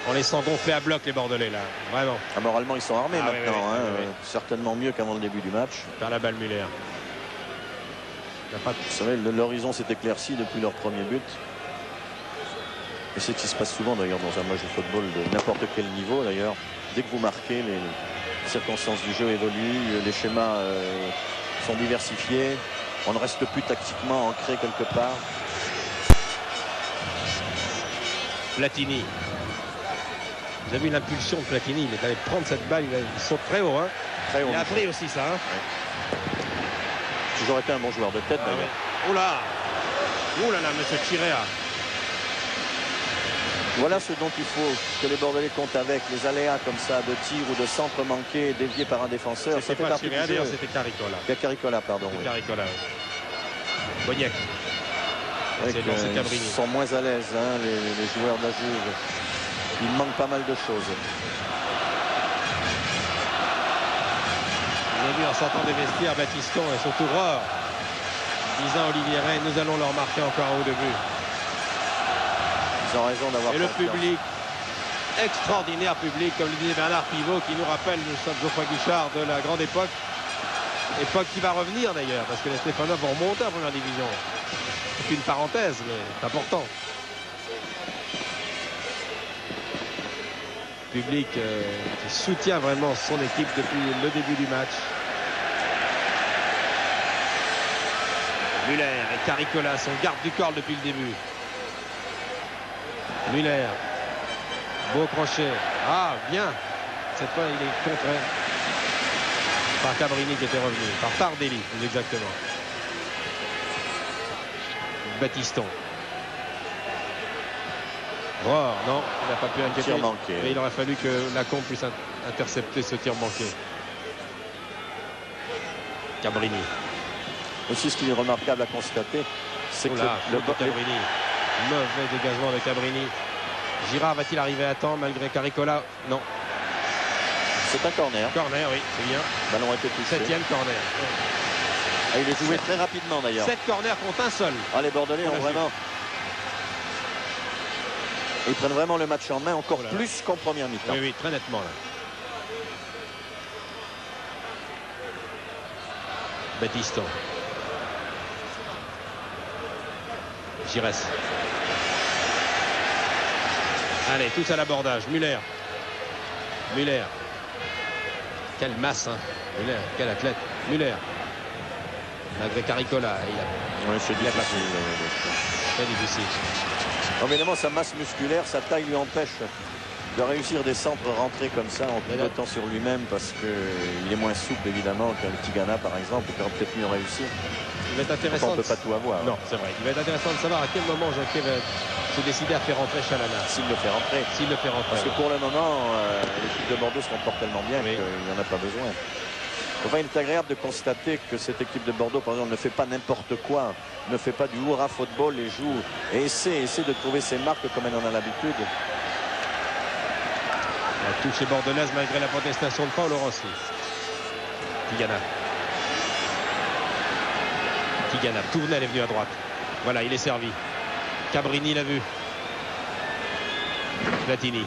En laissant gonfler à bloc les Bordelais là. Vraiment. Moralement, ils sont armés maintenant. Certainement mieux qu'avant le début du match. Par la balle Muller. Vous savez, l'horizon s'est éclairci depuis leur premier but. Et c'est ce qui se passe souvent d'ailleurs dans un match de football de n'importe quel niveau d'ailleurs. Dès que vous marquez, les circonstances du jeu évoluent, les schémas sont diversifiés. On ne reste plus tactiquement ancré quelque part. Platini. Vous avez vu l'impulsion de Platini. Il est allé prendre cette balle. Il saute très haut. Très haut. Il a appris aussi ça. Toujours été un bon joueur de tête d'ailleurs. Oh là! Oh là là, monsieur Chirea. Voilà ce dont il faut que les Bordelais comptent avec. Les aléas comme ça de tir ou de centre manqué dévié par un défenseur. Ça fait partie du jeu. C'était Caricola. Caricola, pardon. Caricola. Boniek. Ils sont moins à l'aise, les joueurs de la Juve. Il manque pas mal de choses. Vous avez vu en sortant des vestiaires Batiston et surtout Rohr disant Olivier Rennes, nous allons leur marquer encore un ou deux buts. Ils ont raison d'avoir. Et le public, extraordinaire public, comme le disait Bernard Pivot, qui nous rappelle le stade Geoffroy Guichard de la grande époque. Époque qui va revenir d'ailleurs, parce que les Stéphanois vont remonter en première division. C'est une parenthèse, mais c'est important. Public qui soutient vraiment son équipe depuis le début du match. Muller et Caricola sont garde du corps depuis le début. Muller. Beau crochet. Ah, bien. Cette fois, il est contré par Cabrini qui était revenu. Par Tardelli, plus exactement. Batiston. Rohr, non, il n'a pas pu inquiéter. Tir manqué. Mais il aurait fallu que Lacombe puisse intercepter ce tir manqué. Cabrini. Aussi, ce qui est remarquable à constater, c'est que le Cabrini. Mauvais dégagement de Cabrini. Girard va-t-il arriver à temps malgré Caricola? Non. C'est un corner. Corner, oui, c'est bien. Ballon a été touché. 7e corner. Et il est joué très rapidement d'ailleurs. 7 corners contre un seul. Les Bordelais ont vraiment. Ils prennent vraiment le match en main encore plus qu'en première mi-temps. Oui, oui, très nettement là. Batiston. Giresse. Allez, tous à l'abordage. Muller. Muller. Quelle masse, hein. Muller, quel athlète. Muller. Malgré Caricola. C'est difficile. Très difficile. Évidemment, sa masse musculaire, sa taille lui empêche de réussir des centres rentrés comme ça en pivotant sur lui-même parce qu'il est moins souple évidemment qu'un Tigana par exemple qui aurait peut-être mieux réussi. Il va être intéressant. On ne peut pas tout avoir. Non, c'est vrai. Il va être intéressant de savoir à quel moment Jacquet va se décider à faire rentrer Chalana. S'il le fait rentrer. S'il le fait rentrer. Parce que pour le moment, l'équipe de Bordeaux se comporte tellement bien qu'il n'y en a pas besoin. Enfin, il est agréable de constater que cette équipe de Bordeaux, par exemple, ne fait pas n'importe quoi, ne fait pas du hurrah football et joue et essaie de trouver ses marques comme elle en a l'habitude. La touche est bordelaise malgré la protestation de Paolo Rossi. Tigana. Tournel est venu à droite. Voilà, il est servi. Cabrini l'a vu. Platini.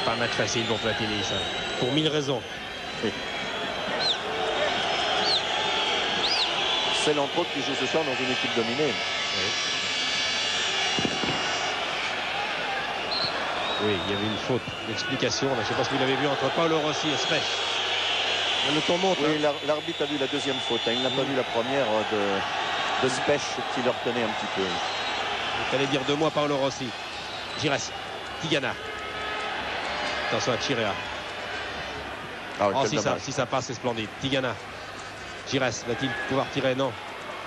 Pas un match facile pour Platini, ça. Pour 1000 raisons. Oui. C'est l'entre autres qui joue ce soir dans une équipe dominée. Oui, il y avait une faute d'explication. Je ne sais pas si vous l'avez vu entre Paolo Rossi et Spech. Le temps monte. Oui, l'arbitre a vu la deuxième faute. Il n'a pas vu la première de Spech qui leur tenait un petit peu. Il fallait dire 2 mois Paolo Rossi. Gires. Tigana. Attention à Chirea. Ah, oh, si ça passe, c'est splendide. Tigana. Gires va-t-il pouvoir tirer? Non.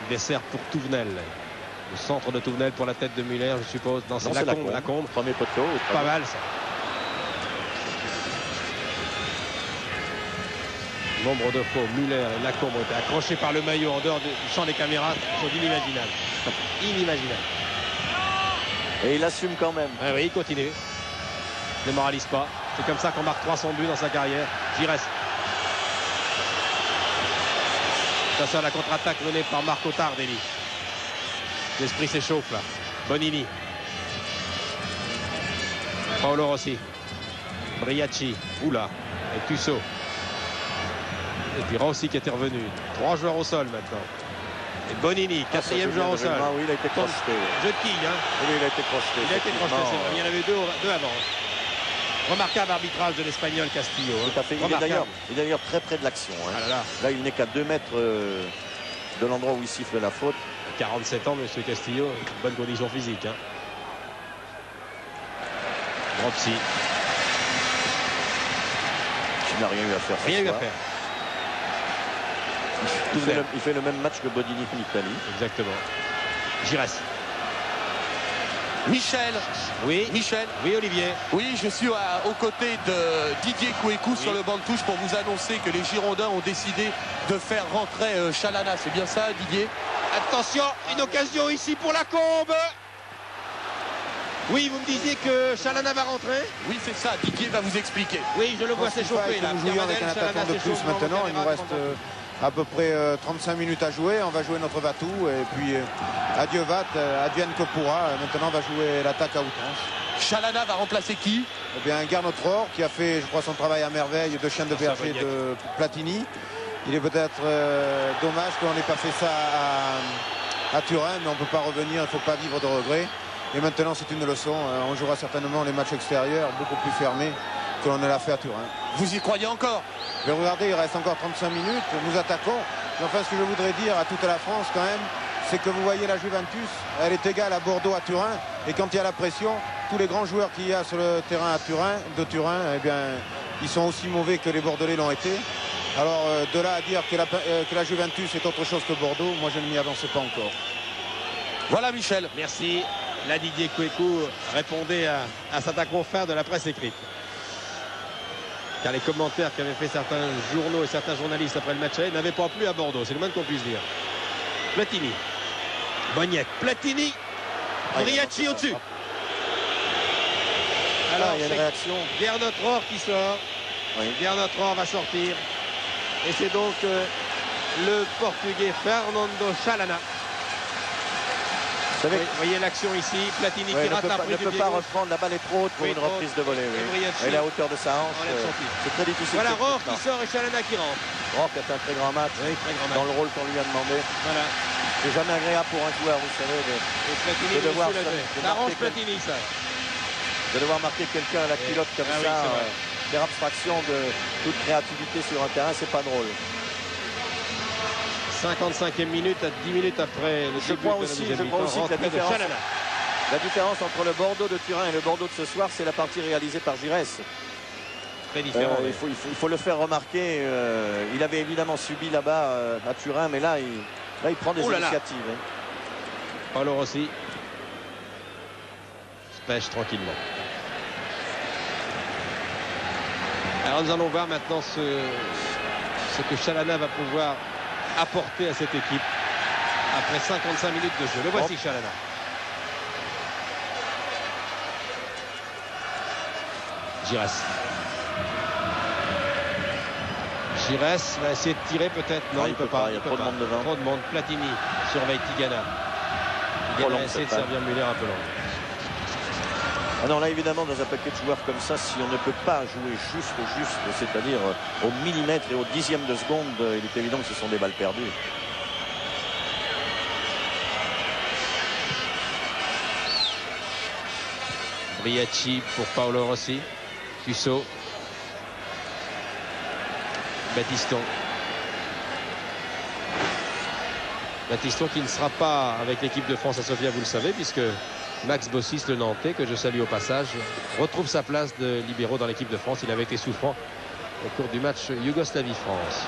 Il dessert pour Touvenel. Le centre de Touvenel pour la tête de Muller, je suppose. Non, c'est la combe. Premier poteau. Pas mal, ça. Nombre de fois, Muller et Lacombe ont été accrochés par le maillot en dehors du champ des caméras. C'est inimaginable. Inimaginable. Et il assume quand même. Ah oui, il continue. Ne démoralise pas. C'est comme ça qu'on marque 300 buts dans sa carrière. Gires. Attention à la contre-attaque menée par Marco Tardelli. L'esprit s'échauffe là. Bonini. Paolo Rossi. Briacci. Oula. Et Tusso. Et puis Rossi qui était revenu. 3 joueurs au sol maintenant. Et Bonini, 4e joueur au sol. Oui, il a été crocheté. Jeu de quille, hein. Oui, il a été crocheté. Il a été crocheté, c'est vrai. Il y en avait deux avant. Remarquable arbitrage de l'Espagnol Castillo. Tout à fait. Il est d'ailleurs très près de l'action. Hein. Ah là, il n'est qu'à 2 mètres de l'endroit où il siffle la faute. 47 ans, monsieur Castillo. Bonne condition physique. Hein. Dropsy. Il n'a rien eu à faire. Rien eu à faire. Il fait le même match que Bodini en Italie. Exactement. Gires. Michel. Oui. Michel. Oui, Olivier. Oui, je suis aux côtés de Didier Kouékou sur le banc de touche pour vous annoncer que les Girondins ont décidé de faire rentrer Chalana. C'est bien ça, Didier? Attention, une occasion ici pour la combe. Oui, vous me disiez que Chalana va rentrer? Oui, c'est ça. Didier va vous expliquer. Oui, je le vois s'échauffer là. Nous jouons avec un attaquant de plus maintenant. Il nous reste à peu près 35 minutes à jouer. On va jouer notre Vatou et puis adieu Vat, advienne que pourra. Maintenant on va jouer l'attaque à outrance. Chalana va remplacer qui? Eh bien Garnot Rohr qui a fait, je crois, son travail à merveille de chien de berger de Platini. Il est peut-être dommage qu'on n'ait pas fait ça à Turin, mais on ne peut pas revenir, il ne faut pas vivre de regrets. Et maintenant c'est une leçon. On jouera certainement les matchs extérieurs beaucoup plus fermés que l'on l'a fait à Turin. Vous y croyez encore? Mais regardez, il reste encore 35 minutes, nous attaquons. Mais enfin, ce que je voudrais dire à toute la France quand même, c'est que vous voyez la Juventus, elle est égale à Bordeaux, à Turin. Et quand il y a la pression, tous les grands joueurs qu'il y a sur le terrain de Turin, eh bien, ils sont aussi mauvais que les Bordelais l'ont été. Alors de là à dire que la Juventus est autre chose que Bordeaux, moi je ne m'y avançais pas encore. Voilà Michel. Merci. Là, Didier Kouékou répondait à certains confrères de la presse écrite. Car les commentaires qu'avaient fait certains journaux et certains journalistes après le match n'avaient pas plu à Bordeaux. C'est le moins qu'on puisse dire. Platini. Boniek. Platini. Briacci au-dessus. Alors, il y a une réaction. Gernot Rohr qui sort. Oui. Gernot Rohr va sortir. Et c'est donc le Portugais Fernando Chalana. Vous voyez l'action ici, Platini qui rate la prise. Ne peut pas reprendre, la balle est trop haute pour une reprise de volée. Oui. Et la hauteur de sa hanche, c'est très difficile. Voilà Rohr qui sort et Chalana qui rentre. Rohr qui a fait un très grand match, dans le rôle qu'on lui a demandé. Voilà. C'est jamais agréable pour un joueur, vous savez, de devoir Platini, ça. De devoir marquer quelqu'un à la culotte comme ça, faire abstraction de toute créativité sur un terrain, c'est pas drôle. 55e minute, à 10 minutes après le je crois aussi que la différence entre le Bordeaux de Turin et le Bordeaux de ce soir, c'est la partie réalisée par Gires. très différent. Il faut le faire remarquer. Il avait évidemment subi là-bas à Turin, mais là, il prend des initiatives. Hein. Paolo Rossi se pêche tranquillement. Alors nous allons voir maintenant ce que Chalana va pouvoir apporter à cette équipe après 55 minutes de jeu. Le voici, Chalana. Giresse va essayer de tirer peut-être. Non, il ne peut pas. Il y a trop de monde devant. Trop de monde. Platini surveille Tigana. Tigana va essayer de servir Muller un peu long. Ah non, là évidemment dans un paquet de joueurs comme ça, si on ne peut pas jouer juste, c'est-à-dire au millimètre et au dixième de seconde, il est évident que ce sont des balles perdues. Briacci pour Paolo Rossi. Cusso. Battiston. Battiston qui ne sera pas avec l'équipe de France à Sofia, vous le savez, puisque Max Bossis, le Nantais, que je salue au passage, retrouve sa place de libéraux dans l'équipe de France. Il avait été souffrant au cours du match Yougoslavie-France.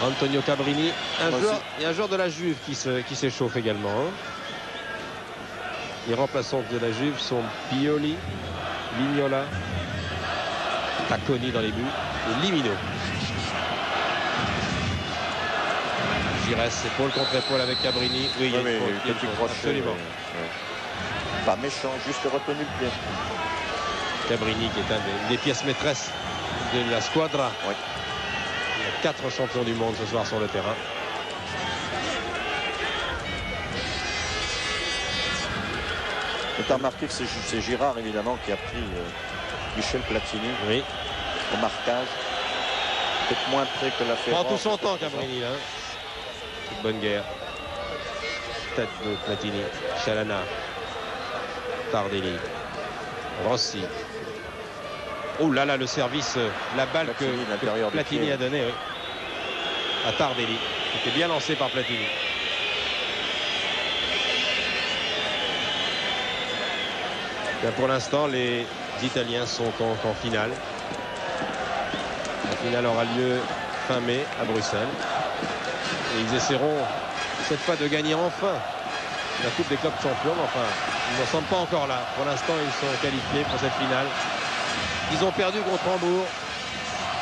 Antonio Cabrini, un joueur de la Juve qui s'échauffe également. Hein. Les remplaçants de la Juve sont Pioli, Lignola, Tacconi dans les buts et Limino. Giresse, épaule contre épaule avec Cabrini. Oui, il y a une faute, absolument. Pas méchant, juste retenu le pied. Cabrini qui est une des pièces maîtresses de la squadra. Oui. Il y a 4 champions du monde ce soir sur le terrain. Tu as remarqué que c'est Girard évidemment qui a pris Michel Platini au marquage. Peut-être moins près que la Ferrand. Prend tout son temps Cabrini là. C'est bonne guerre. Tête de Platini. Chalana. Tardelli. Rossi. Oh là là, le service, la balle que Platini a donnée à Tardelli. C'était bien lancé par Platini. Bien, pour l'instant, les Italiens sont en finale. La finale aura lieu fin mai à Bruxelles. Et ils essaieront cette fois de gagner enfin la Coupe des clubs champions. Enfin, ils n'en sont pas encore là. Pour l'instant, ils sont qualifiés pour cette finale. Ils ont perdu contre Hambourg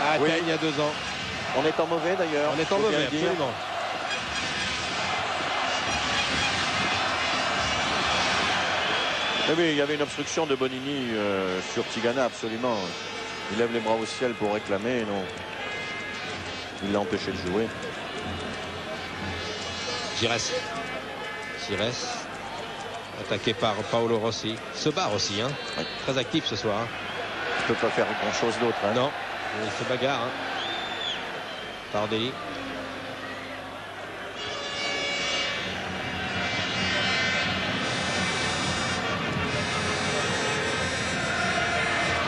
à Athènes il y a 2 ans. On est en mauvais d'ailleurs. On est en mauvais, absolument. Oui, il y avait une obstruction de Bonini sur Tigana, absolument. Il lève les bras au ciel pour réclamer, non. Il l'a empêché de jouer. Giresse. Attaqué par Paolo Rossi. Se barre aussi, hein. Oui. Très actif ce soir. Il ne peut pas faire grand chose d'autre. Hein. Non, il se bagarre. Hein. Tardelli.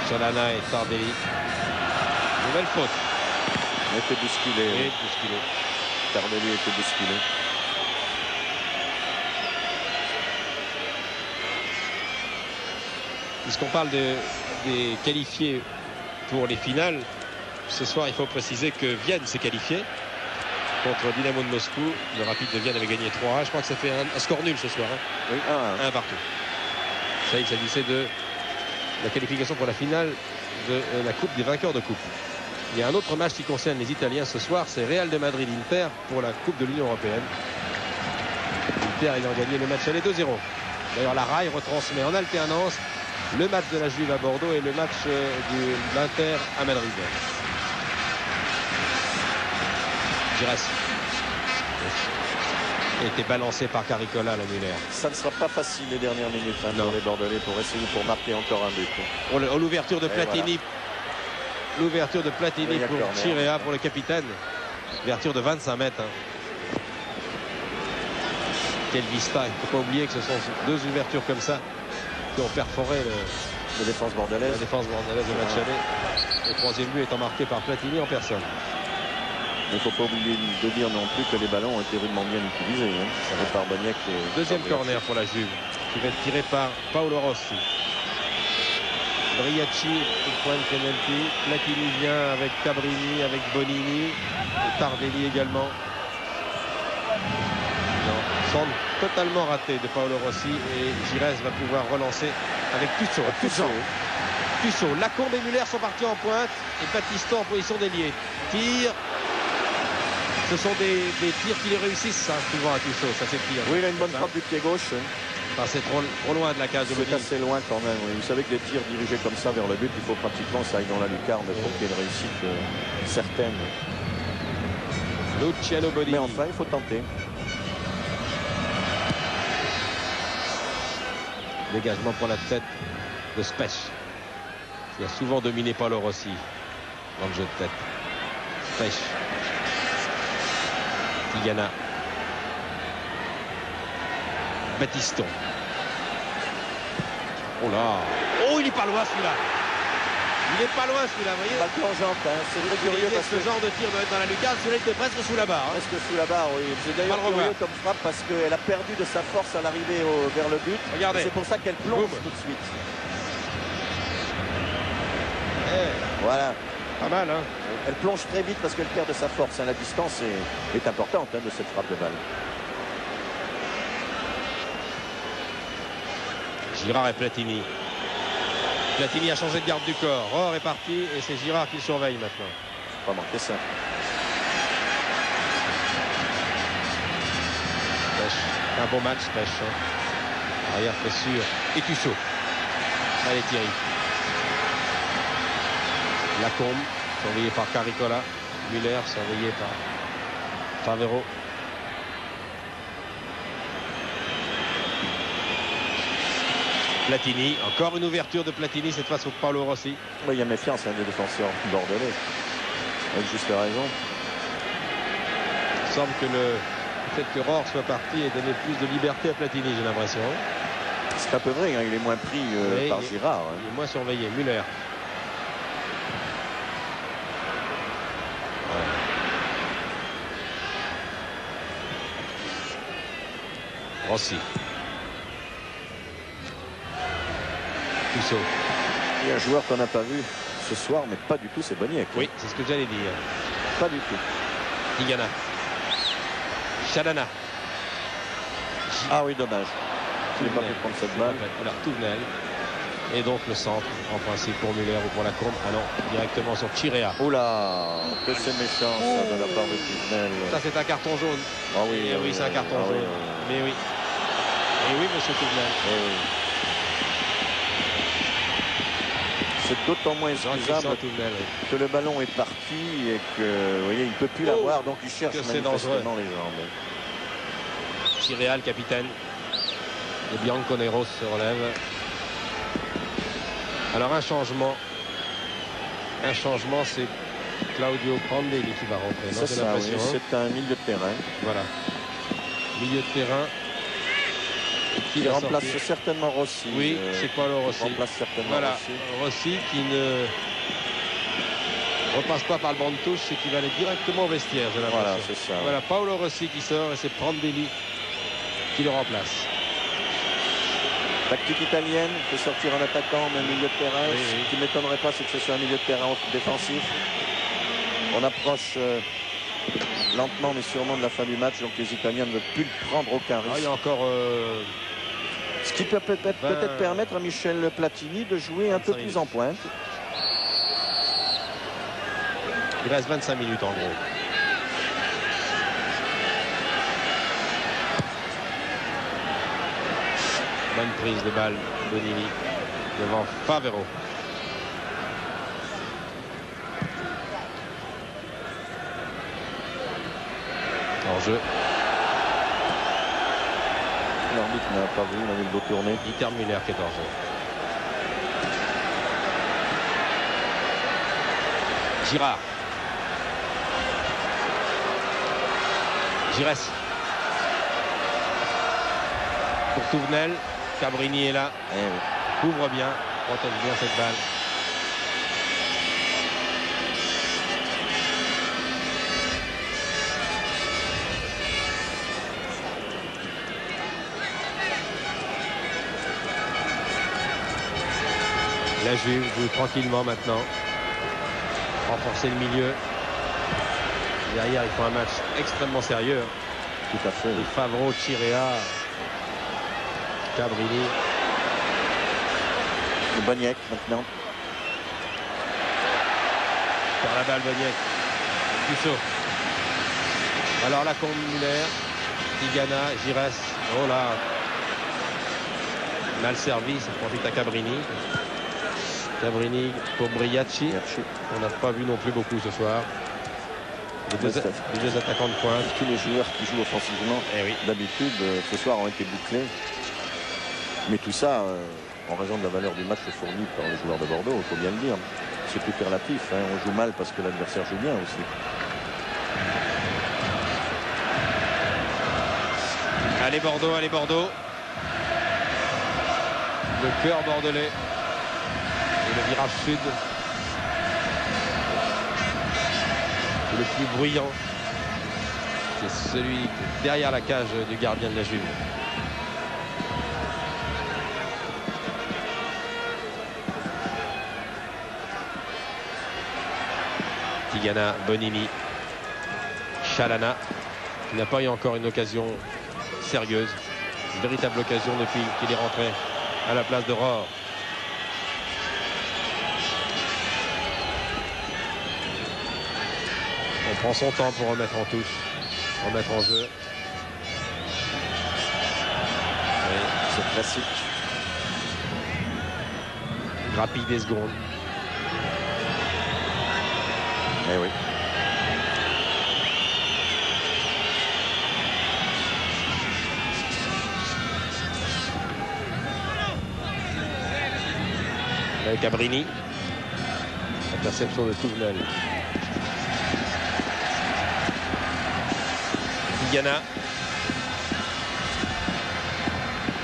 Chalana et Tardelli. Nouvelle faute. Il était bousculé. Oui, bousculé. Tardelli était bousculé. Puisqu'on parle des qualifiés pour les finales, ce soir il faut préciser que Vienne s'est qualifié contre Dynamo de Moscou. Le Rapide de Vienne avait gagné 3-1. Je crois que ça fait un score nul ce soir. Hein. Oui, 1-1 partout. Ça, il s'agissait de la qualification pour la finale de la Coupe des vainqueurs de Coupe. Il y a un autre match qui concerne les Italiens ce soir, c'est Real de Madrid-Inter pour la Coupe de l'Union Européenne. Inter ayant gagné le match aller 2-0. D'ailleurs, la RAI retransmet en alternance le match de la Juve à Bordeaux et le match de l'Inter à Madrid. Giresse. Il a été balancé par Caricola, la Muller. Ça ne sera pas facile les dernières minutes pour les Bordelais pour marquer encore un but. Oh, l'ouverture de Platini. Voilà. L'ouverture de Platini pour Chirea, pour le capitaine. Ouverture de 25 mètres. Hein. Quelle vista. Il ne faut pas oublier que ce sont 2 ouvertures comme ça qui ont perforé la défense bordelaise. La défense bordelaise de match aller. Le 3e but étant marqué par Platini en personne. Il ne faut pas oublier de dire non plus que les ballons ont été rudement bien utilisés. Ça va par Boniek. Deuxième corner pour la Juve, qui va être tiré par Paolo Rossi. Briacci, point de penalty. Platini vient avec Cabrini, avec Bonini. Et Tardelli également. Non, centre totalement raté de Paolo Rossi. Et Giresse va pouvoir relancer avec Tussaud. Lacombe et Muller sont partis en pointe. Et Battiston en position d'ailier. Tir. Ce sont des tirs qui les réussissent, ça, souvent à Tussaud. Ça, c'est tir. Oui, il a une bonne frappe du pied gauche. C'est trop loin de la case de Bonini. C'est assez loin quand même. Oui. Vous savez que les tirs dirigés comme ça vers le but, il faut pratiquement que ça aille dans la lucarne pour qu'il y ait une réussite certaine. Luciano Bonini. Mais enfin, il faut tenter. Dégagement pour la tête de Spech, qui a souvent dominé Paolo Rossi dans le jeu de tête. Spech. Tigana. Battiston. Oh là. Oh, il est pas loin celui-là. Il est pas loin celui-là, vous voyez. Pas plongeante, hein. C'est très curieux parce que ce genre de tir doit être dans la lucarne. Celui-là était presque sous la barre. Presque sous la barre, oui. C'est d'ailleurs curieux comme frappe parce qu'elle a perdu de sa force à l'arrivée vers le but. Regardez. C'est pour ça qu'elle plonge tout de suite. Voilà. Pas mal, hein. Elle plonge très vite parce qu'elle perd de sa force. La distance est importante de cette frappe de balle. Girard et Platini. Platini a changé de garde du corps. Rohr est parti et c'est Girard qui surveille maintenant. Pas manquer ça. Spech. Un bon match, Spech. Arrière très sûr. Et Tussaud. Allez Thierry. Lacombe, surveillé par Caricola. Muller, surveillé par Favero. Platini, encore une ouverture de Platini, cette fois sur Paolo Rossi. Il y a méfiance des défenseurs bordelais, avec juste raison. Il semble que le fait que Rohr soit parti ait donné plus de liberté à Platini, j'ai l'impression. C'est un peu vrai, il est moins pris par Girard. Il est moins surveillé. Muller. Rossi. Tussaud. Il y a un joueur qu'on n'a pas vu ce soir, mais pas du tout, c'est Boniek. Oui, c'est ce que j'allais dire. Pas du tout. Tigana. Chadana. Ah oui, dommage. Il n'a pas pu prendre cette balle. Alors, Touvenel. Et donc le centre, en principe, pour Muller ou pour Lacombe. Ah non, directement sur Chirea. Oula, que c'est méchant ça de la part de Touvenel. Ça, c'est un carton jaune. Ah oui, oui, c'est un carton jaune. Oui. Mais oui. Et oui, monsieur Touvenel. Oui. C'est d'autant moins excusable que le ballon est parti et que, vous voyez, il ne peut plus l'avoir, donc il cherche manifestement les jambes. Chirea, le capitaine. Et Bianconero se relève. Alors un changement, c'est Claudio Prandelli qui va rentrer. C'est ça, oui, c'est un milieu de terrain. Voilà. Milieu de terrain. Qui remplace certainement Rossi. Oui, c'est Paolo Rossi. Remplace certainement voilà, Rossi qui ne repasse pas par le banc de touche, c'est qu'il va aller directement au vestiaire, j'ai l'impression. Voilà, c'est ça. Voilà, Paolo Rossi qui sort et c'est Prandelli qui le remplace. Tactique italienne, il faut sortir un attaquant, mais un milieu de terrain. Oui, Ce qui ne m'étonnerait pas, c'est que ce soit un milieu de terrain défensif. On approche lentement, mais sûrement de la fin du match, donc les Italiens ne veulent plus prendre aucun risque. Il y a encore... Ce qui peut peut-être permettre à Michel Platini de jouer un peu plus en pointe. Il reste 25 minutes en gros. Bonne prise de balle, Bonini devant Favero. En jeu. L'arbitre n'a pas vu, il a vu le dos tourné. Dieter Müller qui est en jeu. Girard. Giresse. Pour Touvenel. Cabrini est là. Couvre bien. Protège bien cette balle. la Juve joue tranquillement maintenant. Renforcer le milieu. Derrière, ils font un match extrêmement sérieux. Tout à fait. Et Favreau, Chirea, Cabrini. Le Boniek maintenant. Par la balle, Boniek. Tissot. Alors la Combe, Muller. Tigana, Giresse. Oh là. Mal servi, ça profite à Cabrini. Cabrini pour Briacci. On n'a pas vu non plus beaucoup ce soir. Les deux attaquants de pointe. Tous les joueurs qui jouent offensivement, d'habitude, ce soir ont été bouclés. Mais tout ça, en raison de la valeur du match fourni par les joueurs de Bordeaux, il faut bien le dire. C'est tout relatif. Hein. On joue mal parce que l'adversaire joue bien aussi. Allez Bordeaux, allez Bordeaux. Le cœur bordelais. Et le virage sud. Le plus bruyant. C'est celui derrière la cage du gardien de la Juve. Tigana, Bonini, Chalana, qui n'a pas eu encore une occasion sérieuse, une véritable occasion depuis qu'il est rentré à la place de Rohr. On prend son temps pour remettre en touche, remettre en jeu. Oui, c'est classique. Rapide des secondes. Eh oui. Cabrini. Interception de Touvenel. Tigana.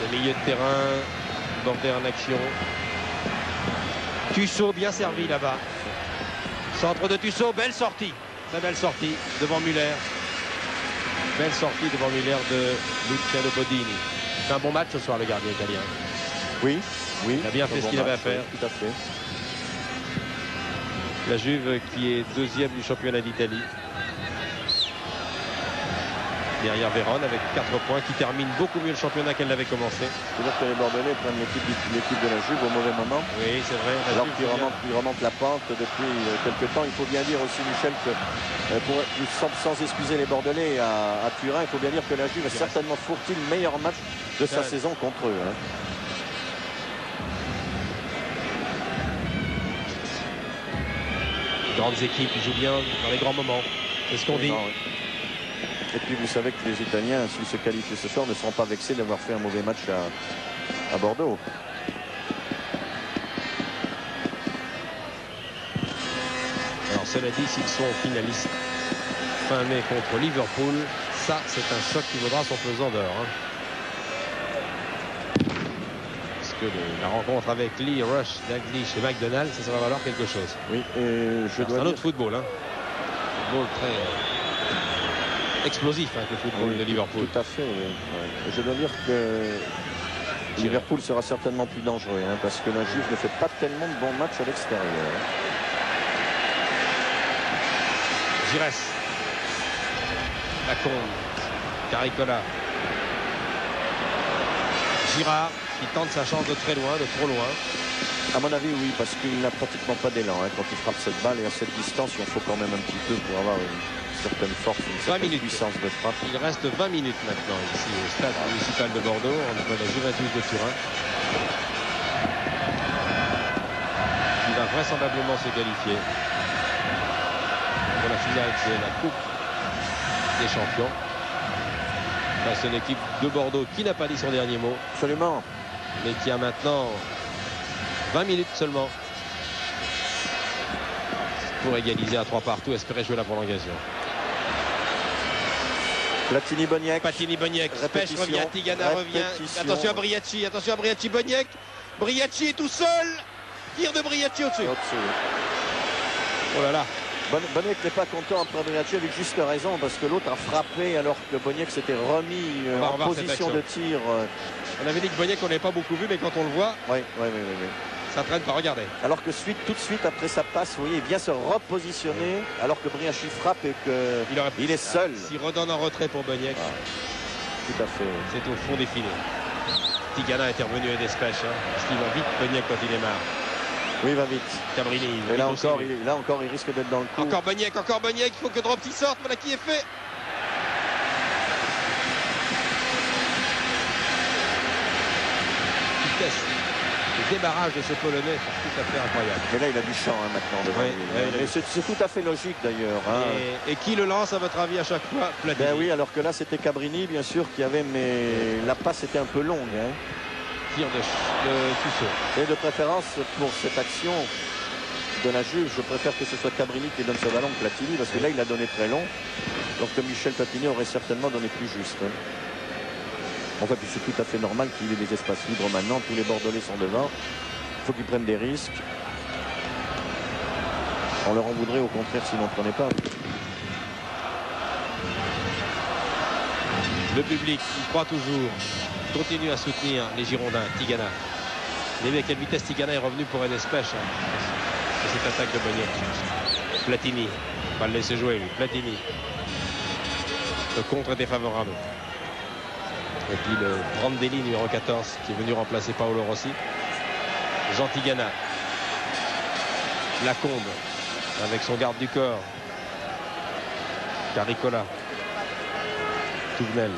Le milieu de terrain. Bordé en action. Tissot bien servi là-bas. Centre de Tissot, belle sortie. Très belle sortie devant Muller. Belle sortie devant Muller de Luciano Bodini. C'est un bon match ce soir, le gardien italien. Oui, oui. Il a bien fait ce qu'il avait à faire. Tout à fait. La Juve qui est deuxième du championnat d'Italie. Derrière Vérone avec 4 points, qui termine beaucoup mieux le championnat qu'elle l'avait commencé. C'est-à-dire que les Bordelais prennent l'équipe de la Juve au mauvais moment. Oui, c'est vrai. Alors qu'ils remontent la pente depuis quelques temps. Il faut bien dire aussi, Michel, que sans excuser les Bordelais à Turin, il faut bien dire que la Juve a certainement fourti le meilleur match de sa saison contre eux. Hein. Les grandes équipes qui jouent bien dans les grands moments. C'est ce qu'on dit. Et puis vous savez que les Italiens, s'ils se qualifient ce soir, ne seront pas vexés d'avoir fait un mauvais match à Bordeaux. Alors cela dit, s'ils sont finalistes fin mai contre Liverpool, ça c'est un choc qui vaudra son pesant d'or. Hein. Parce que la rencontre avec Lee, Rush, Dalglish et McDonald, ça va valoir quelque chose. Oui, et c'est un autre football. Hein. Football très explosif, hein, le football de Liverpool. Tout à fait, oui. Ouais. Je dois dire que Liverpool sera certainement plus dangereux, hein, parce que la Juve ne fait pas tellement de bons matchs à l'extérieur. Giresse. Lacombe. Caricola. Girard qui tente sa chance de très loin, de trop loin. À mon avis, oui, parce qu'il n'a pratiquement pas d'élan hein, quand il frappe cette balle, et à cette distance, il en faut quand même un petit peu pour avoir une certaine force, une certaine puissance de frappe. Il reste 20 minutes maintenant ici au stade municipal de Bordeaux entre la Juventus de Turin, qui va vraisemblablement se qualifier pour la finale de la Coupe des Champions. C'est une équipe de Bordeaux qui n'a pas dit son dernier mot. Absolument. Mais qui a maintenant 20 minutes seulement pour égaliser à 3 partout, espérer jouer la prolongation. Platini-Boniek. Platini-Boniek. Pêche revient, Tigana revient. Attention à Briacci, Boniek. Briacci est tout seul. Tir de Briacci au-dessus. Oh là là. Boniek n'est pas content après Briacci avec juste raison, parce que l'autre a frappé alors que Boniek s'était remis en position de tir. On avait dit que Boniek on n'avait pas beaucoup vu, mais quand on le voit. Oui. Ça traîne pas, regardez. Alors que tout de suite après sa passe, vous voyez, il vient se repositionner alors que Briachi frappe et qu'il est seul. S'il redonne en retrait pour Boniek. Tout à fait. C'est au fond des filets. Tigana est revenu à Despêche. Parce qu'il va vite Boniek quand il est marre. Oui, il va vite. Cabrini. Et là encore, il risque d'être dans le coup. Encore Boniek. Il faut que Dropsy sorte. Voilà qui est fait. Vitesse. Le débarrage de ce Polonais, c'est tout à fait incroyable. Mais là, il a du champ maintenant. Devant c'est tout à fait logique d'ailleurs. Et qui le lance à votre avis à chaque fois? Platini. Ben oui, alors que là, c'était Cabrini, bien sûr, qui avait, mais la passe était un peu longue. Tir de Tussaud. Et de préférence pour cette action de la Juve, je préfère que ce soit Cabrini qui donne ce ballon que Platini, parce que là, il a donné très long, alors que Michel Platini aurait certainement donné plus juste. En fait, c'est tout à fait normal qu'il y ait des espaces libres maintenant. Tous les Bordelais sont devant. Il faut qu'ils prennent des risques. On leur en voudrait au contraire s'ils n'en prenaient pas. Le public, il croit toujours, continue à soutenir les Girondins. Tigana. Vous avez vu à quelle vitesse Tigana est revenu pour un espèce. Cette attaque de Boniek. Platini. On va le laisser jouer, lui. Platini. Le contre est défavorable. Et puis le Brandelli numéro 14 qui est venu remplacer Paolo Rossi. Jean Tigana. Lacombe avec son garde du corps. Caricola. Touvenel.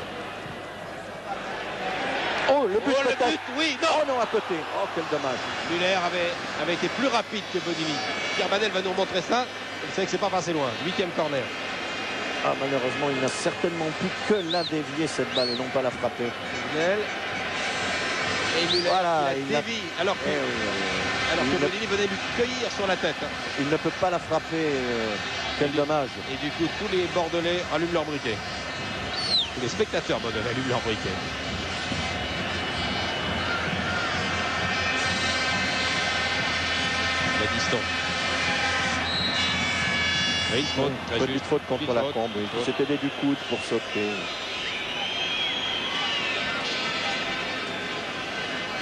Oh, le but, oui, non. Oh non, à côté. Oh, quel dommage. Muller avait été plus rapide que Bonini. Pierre Banel va nous remontrer ça. Vous savez que c'est pas passé loin. 8e corner. Ah, malheureusement, il n'a certainement pu que la dévier cette balle et non pas la frapper. Muller. Et Muller voilà, qui la dévie alors que, Bonini venait lui cueillir sur la tête. Il ne peut pas la frapper. Quel dommage. Et du coup, tous les Bordelais allument leur briquet. Tous les spectateurs bordelais allument leur briquet. Badiston. Une faute, petite faute contre Lacombe. C'était des du coude pour sauter.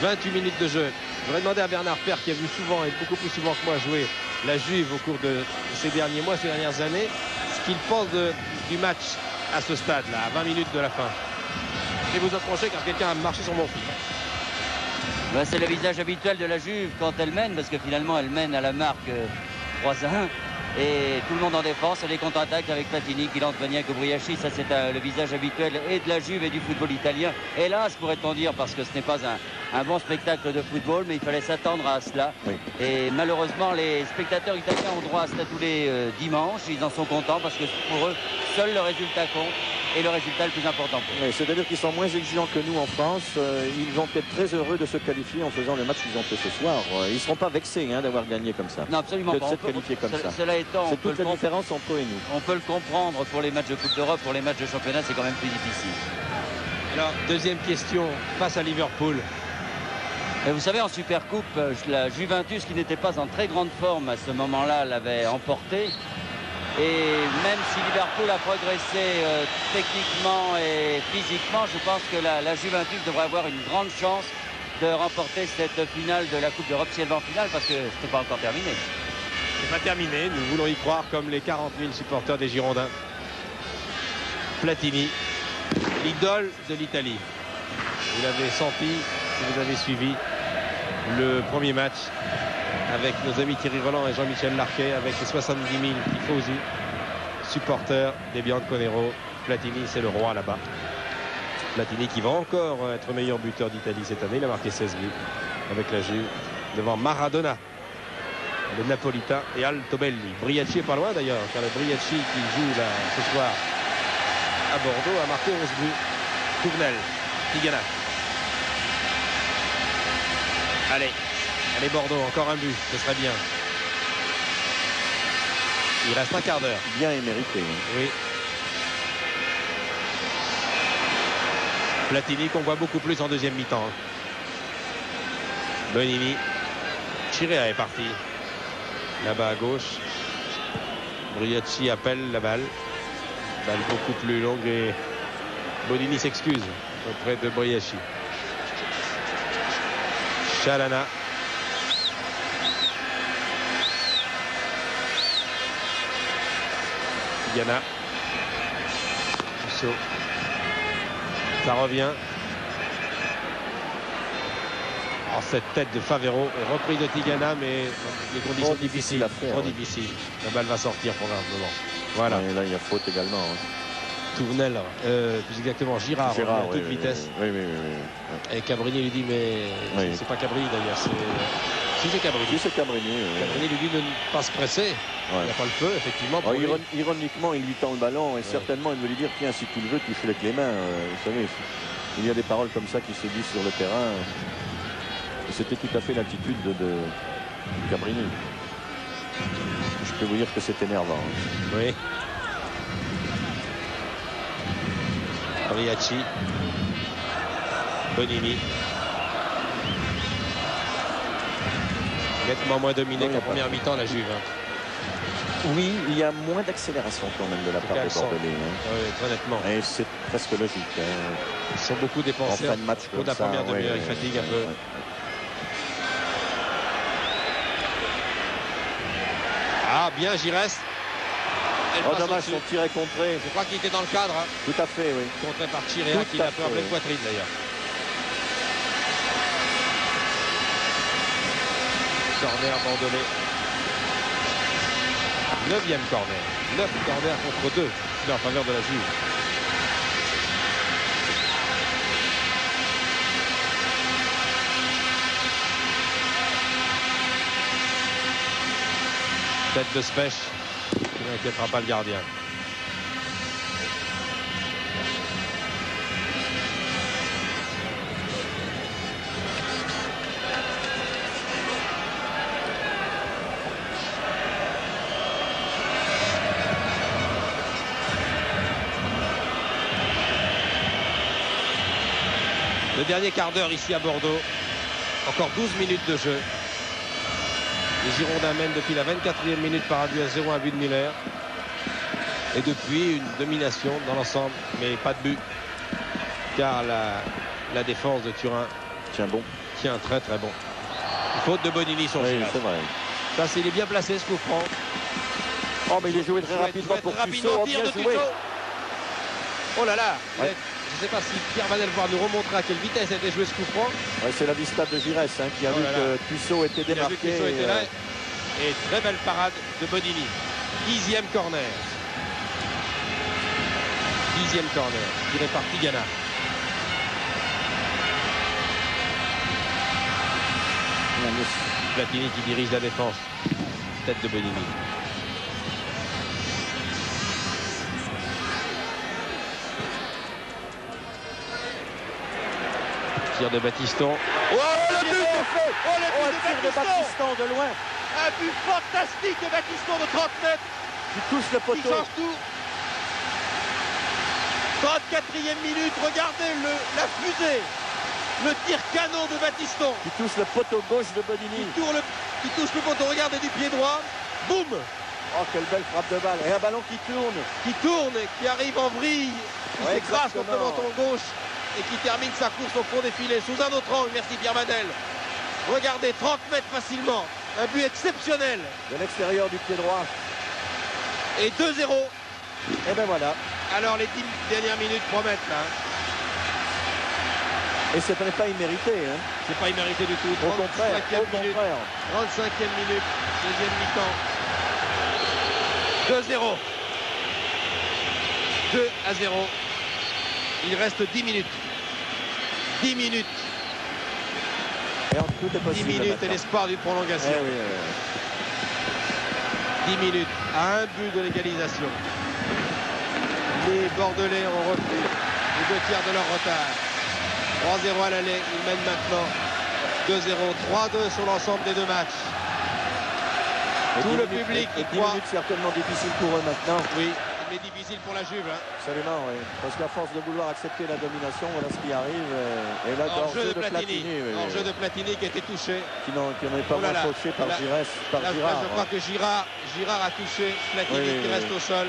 28 minutes de jeu. Je voudrais demander à Bernard Père, qui a vu souvent et beaucoup plus souvent que moi jouer la Juve au cours de ces derniers mois, ces dernières années, ce qu'il pense du match à ce stade-là, à 20 minutes de la fin. Et vous approchez car quelqu'un a marché sur mon fil. Ben, c'est le visage habituel de la Juve quand elle mène, parce que finalement elle mène à la marque 3-1. Et tout le monde en défense, les contre-attaques avec Platini qui lance Boniek ou Briachi. Ça, c'est le visage habituel et de la Juve et du football italien. Hélas, pourrait-on dire, parce que ce n'est pas un bon spectacle de football, mais il fallait s'attendre à cela. Oui. Et malheureusement, les spectateurs italiens ont droit à cela tous les dimanches. Ils en sont contents parce que pour eux, seul le résultat compte. Et le résultat le plus important. Oui, c'est-à-dire qu'ils sont moins exigeants que nous en France. Ils vont être très heureux de se qualifier en faisant le match qu'ils ont fait ce soir. Ils ne seront pas vexés d'avoir gagné comme ça. Non, absolument pas. De se qualifier comme ça. Cela étant, c'est toute la différence entre eux et nous. On peut le comprendre pour les matchs de Coupe d'Europe, pour les matchs de championnat, c'est quand même plus difficile. Alors, deuxième question, face à Liverpool. Et vous savez, en Supercoupe, la Juventus, qui n'était pas en très grande forme à ce moment-là, l'avait emporté. Et même si Liverpool a progressé techniquement et physiquement, je pense que la Juventus devrait avoir une grande chance de remporter cette finale de la Coupe d'Europe, si elle va en finale, parce que ce n'est pas encore terminé. C'est pas terminé, nous voulons y croire comme les 40 000 supporters des Girondins. Platini, l'idole de l'Italie. Vous l'avez senti, si vous avez suivi le premier match avec nos amis Thierry Roland et Jean-Michel Larquet, avec les 70 000 tifosi, supporters des Bianconero. Platini, c'est le roi là-bas. Platini qui va encore être meilleur buteur d'Italie cette année. Il a marqué 16 buts avec la Juve devant Maradona, le Napolitain, et Altobelli. Briachi est pas loin d'ailleurs, car le Briachi qui joue là, ce soir à Bordeaux a marqué 11 buts. Touvenel, Tigana. Allez Bordeaux, encore un but, ce serait bien. Il reste un quart d'heure. Bien et mérité. Oui. Platini qu'on voit beaucoup plus en deuxième mi-temps. Bonini. Chirea est parti. Là-bas à gauche. Briachi appelle la balle. Balle beaucoup plus longue et Bonini s'excuse auprès de Briachi. Chalana. Tigana. Tissot. Ça revient. Alors, cette tête de Favero, reprise de Tigana, mais les conditions difficiles, trop difficiles. La balle va sortir probablement. Voilà. Et là, il y a faute également. Hein. Tournelle, plus exactement Girard, à toute vitesse. Oui. Et Cabrini lui dit, mais c'est pas Cabrini d'ailleurs, c'est Cabrini. Si, c'est Cabrini. Cabrini lui dit de ne pas se presser. Il n'y a pas le feu, effectivement. Ironiquement, il lui tend le ballon et certainement, il veut lui dire, tiens, si tu le veux, touche avec les mains. Vous savez, il y a des paroles comme ça qui se disent sur le terrain. C'était tout à fait l'attitude de Cabrini. Je peux vous dire que c'est énervant. Oui. Riachi. Bonini. Nettement moins dominé qu'en première mi-temps la Juve. Oui, il y a moins d'accélération quand même de la part des Bordelais. Oui, très nettement. Et c'est presque logique. Ils sont beaucoup dépensés. En fin de match pour la première demi-heure, ils fatiguent un peu. Ah, bien Giresse. Dommage, son tir est contré. Je crois qu'il était dans le cadre. Hein. Tout à fait, oui. Contré par Chirea qui l'a fait en pleine poitrine d'ailleurs. Corner bordelais. 9e corner. 9 corners contre 2. En faveur de la Juve. Tête de Spech qui n'inquiétera pas le gardien. Le dernier quart d'heure ici à Bordeaux. Encore 12 minutes de jeu. Les Girondins mènent depuis la 24e minute par un but à 0, un but de Miller. Et depuis, une domination dans l'ensemble, mais pas de but. Car la défense de Turin tient très très bon. Faute de Bonini sur c'est vrai. Ça, il est bien placé ce coup franc. Oh, mais il est joué très rapidement pour Tissot. Bien joué. Oh là là. Je ne sais pas si Pierre Vanel va nous remontrer à quelle vitesse a été joué ce coup franc. Ouais, c'est la vista de Giresse qui a vu que Tissot était démarqué. Était là. Et très belle parade de Bonini. 10e corner. 10e corner. Tiré par Tigana. Platini qui dirige la défense. Tête de Bonini. Tir de Battiston. Oh, le but est fait. Oh, le but de Battiston de loin. Un but fantastique de Battiston de 30 mètres. Qui touche le poteau. Qui change tout. 34e minute. Regardez la fusée. Le tir canon de Battiston. Qui touche le poteau gauche de Bonini. Qui touche le poteau. Regardez du pied droit. Boum. Oh, quelle belle frappe de balle. Et un ballon qui tourne. Qui tourne et qui arrive en vrille. Qui s'écrase contre le menton gauche. Et qui termine sa course au fond des filets. Sous un autre angle. Merci Pierre Vanel. Regardez, 30 mètres facilement. Un but exceptionnel. De l'extérieur du pied droit. Et 2-0. Et ben voilà. Alors les 10 dernières minutes promettent là. Et ce n'est pas immérité. Hein. C'est pas immérité du tout. Au contraire. 35e minute. Deuxième mi-temps. 2-0. 2-0. Il reste 10 minutes. 10 minutes. Et tout est possible. 10 minutes et l'espoir d'une prolongation. 10 minutes à un but de l'égalisation. Les Bordelais ont repris les 2 tiers de leur retard. 3-0 à l'aller. Ils mènent maintenant 2-0. 3-2 sur l'ensemble des 2 matchs. Tout le public y croit. 10 minutes certainement difficile pour eux maintenant. Oui, mais difficile pour la Juve. Hein. Absolument, oui. Parce qu'à force de vouloir accepter la domination, voilà ce qui arrive. Et là, hors-jeu de Platini. Hors-jeu de Platini qui a été touché. Qui n'en est pas moins fauché par Girard. Je crois que Girard a touché Platini qui reste au sol.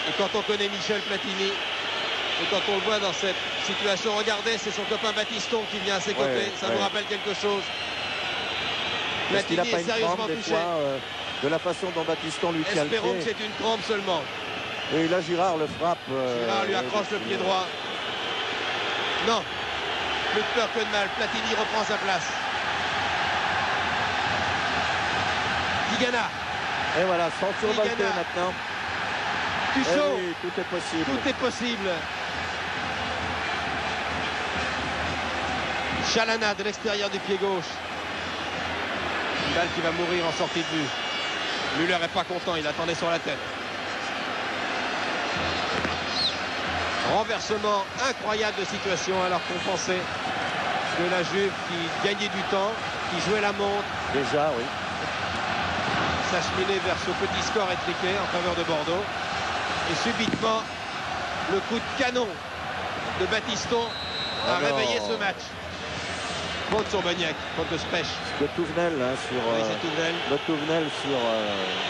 Et quand on connaît Michel Platini, et quand on le voit dans cette situation, regardez, c'est son copain Battiston qui vient à ses côtés. Ça nous rappelle quelque chose. Platini est sérieusement touché. De la façon dont Battiston lui tient le pied. Espérons que c'est une crampe seulement. Et là, Girard le frappe. Girard lui accroche le pied droit. Non. Plus de peur que de mal. Platini reprend sa place. Tigana. Et voilà, sans survolter maintenant. Tussaud. Oui, tout est possible. Tout est possible. Chalana de l'extérieur du pied gauche. Une balle qui va mourir en sortie de but. Müller n'est pas content, il attendait sur la tête. Renversement incroyable de situation alors qu'on pensait que la Juve qui gagnait du temps, qui jouait la montre. Déjà, oui. S'acheminait vers ce petit score étriqué en faveur de Bordeaux. Et subitement, le coup de canon de Battiston a réveillé ce match. Faute sur Boniek, faute de Spech. De Touvenel sur Touvenel.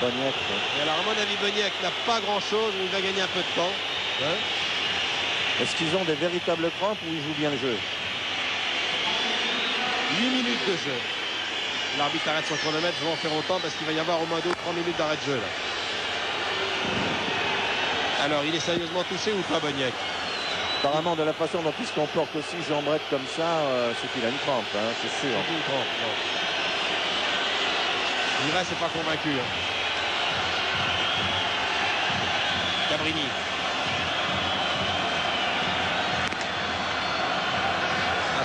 Boniek. Et alors à mon avis, Boniek n'a pas grand-chose, mais il va gagner un peu de temps. Hein? Est-ce qu'ils ont des véritables crampes ou ils jouent bien le jeu? 8 minutes de jeu. L'arbitre arrête son chronomètre, je vais en faire autant parce qu'il va y avoir au moins 2-3 minutes d'arrêt de jeu là. Alors il est sérieusement touché ou pas, Boniek? Apparemment, de la façon dont il se comporte aussi, jambrette comme ça, c'est qu'il a une crampe, hein, c'est sûr. C'est une crampe, non. Vira, c'est pas convaincu. Hein. Cabrini.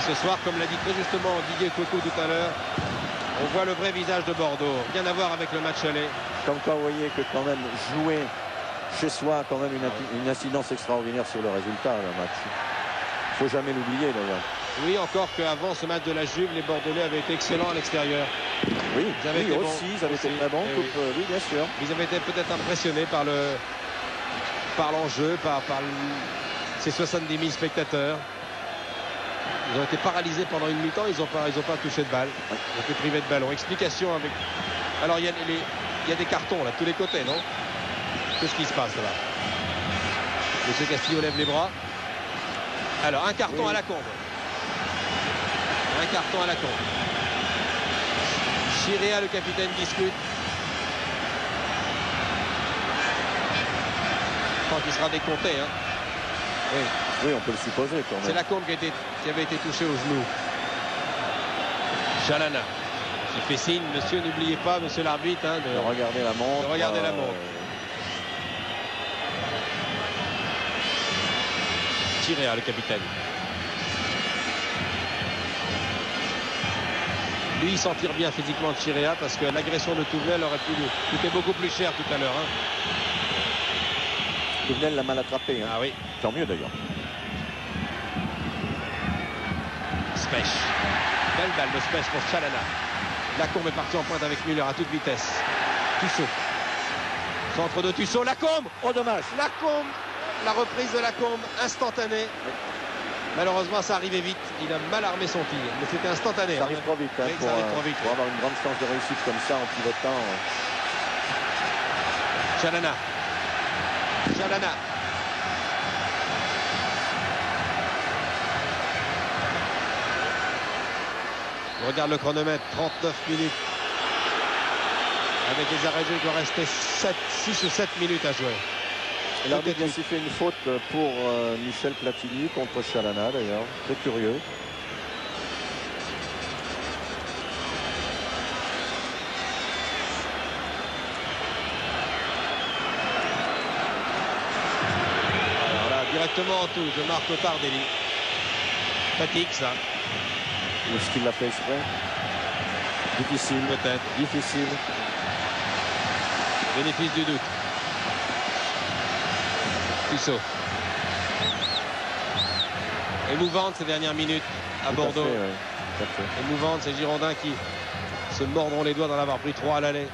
Ce soir, comme l'a dit très justement Didier Coco tout à l'heure, on voit le vrai visage de Bordeaux. Rien à voir avec le match aller. Comme quoi, vous voyez que quand même jouer chez soi a quand même une incidence extraordinaire sur le résultat, le match. Il ne faut jamais l'oublier d'ailleurs. Oui, encore qu'avant ce match de la Juve, les Bordelais avaient été excellents à l'extérieur. Oui, ils avaient été très bons. Oui, bien sûr. Ils avaient été peut-être impressionnés par l'enjeu, par ces 70 000 spectateurs. Ils ont été paralysés pendant une mi-temps, ils n'ont pas touché de balle. Ils ont été privés de ballon. Explication avec... Alors il y a des cartons là, de tous les côtés, non? Qu'est-ce qui se passe là? Monsieur Castillo lève les bras. Alors un carton à la Combe. Un carton à la Combe. Chirea, le capitaine, discute. Je pense qu'il sera décompté. Hein. Oui, on peut le supposer quand même. C'est la Combe qui avait été touchée au genou. Chalana qui fait signe, monsieur, n'oubliez pas, monsieur l'arbitre, hein, de regarder la montre. De regarder la montre. Chirea, le capitaine. Lui, il s'en tire bien physiquement de Chirea parce que l'agression de Touvenel aurait pu lui coûter beaucoup plus cher tout à l'heure. Hein. Touvenel l'a mal attrapé. Hein. Ah oui. Tant mieux d'ailleurs. Spech. Belle balle de Spech pour Chalana. La Combe est partie en pointe avec Müller à toute vitesse. Tussaud. Centre de Tussaud. La Combe. Oh dommage. La Combe. La reprise de la Combe instantanée. Malheureusement, ça arrivait vite. Il a mal armé son tir. Mais c'était instantané. Ça arrive trop vite. Hein, ça arrive trop vite. Pour avoir une grande chance de réussite comme ça en pivotant. Chalana. Chalana. On regarde le chronomètre, 39 minutes. Avec les arrêts de jeu, il doit rester 6 ou 7 minutes à jouer. L'arbitre a sifflé une faute pour Michel Platini contre Chalana d'ailleurs. Très curieux. Alors là, directement en touche de Marco Tardelli. Fatigue ça. Est-ce qu'il l'a fait exprès? Difficile. Peut-être. Difficile. Bénéfice du doute. Tussaud. Émouvante ces dernières minutes à Bordeaux. Émouvante, ces Girondins qui se mordront les doigts d'en avoir pris 3 à l'aller.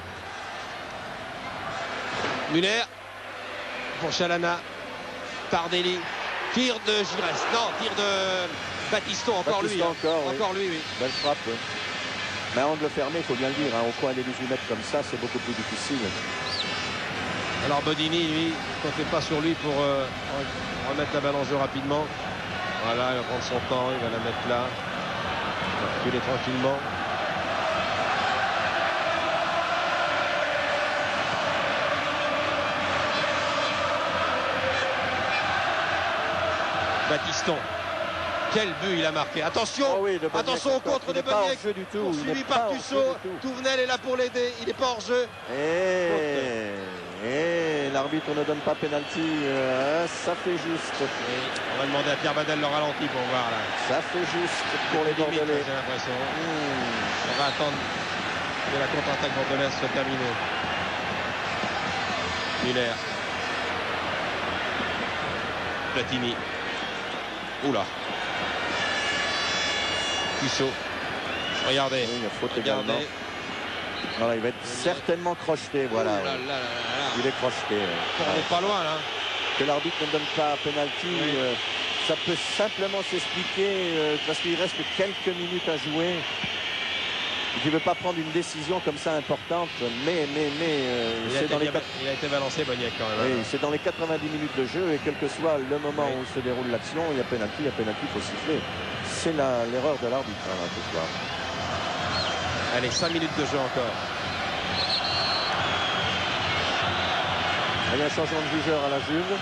Muller pour Chalana. Tardelli. Tir de Giresse. Non, tir de Battiston. Encore lui. Encore lui, oui. Belle frappe. Oui. Mais à angle fermé, il faut bien le dire. Hein, au coin des 18 mètres comme ça, c'est beaucoup plus difficile. Alors Bodini, lui, ne comptait pas sur lui pour remettre la balle en jeu rapidement. Voilà, il va prendre son temps, il va la mettre là. Il va reculer tranquillement. Baptiston. Quel but il a marqué. Attention, attention au contre de Boniek. Poursuivi par Tussaud. Touvenel est là pour l'aider. Il n'est pas hors jeu. Et l'arbitre ne donne pas pénalty. Ça fait juste. On va demander à Pierre Badel le ralenti pour voir là. Ça fait juste pour les Bordelais. J'ai l'impression. On va attendre que la contre-attaque bordelaise soit terminée. Muller. Platini. Oula. Tissot. Regardez. Il y a faute également. Voilà, il va être certainement crocheté. Voilà. Il est crocheté. On n'est pas loin là. Que l'arbitre ne donne pas penalty, ça peut simplement s'expliquer parce qu'il reste quelques minutes à jouer. Il ne veut pas prendre une décision comme ça importante, mais c'est dans les il a été balancé Boniek quand même. Oui, c'est dans les 90 minutes de jeu et quel que soit le moment où se déroule l'action, il y a penalty, il faut siffler. C'est l'erreur de l'arbitre ce soir. Allez, 5 minutes de jeu encore. Il y a un changement de jugeur à la Juve.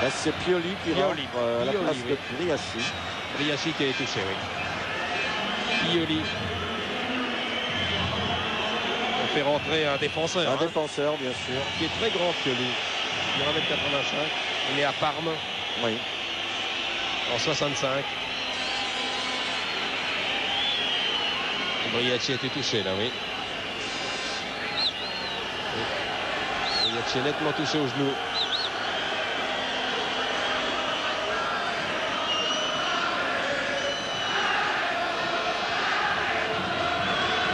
Là, c'est Pioli qui rentre à la place de Briachi. Briachi qui a été touché, oui. Pioli. On fait rentrer un défenseur. Un défenseur, bien sûr. Qui est très grand, Pioli. Il est 1m85. Il est à Parme. Oui. En 65. Briachi a été touché, là, oui. Briachi est nettement touché au genou.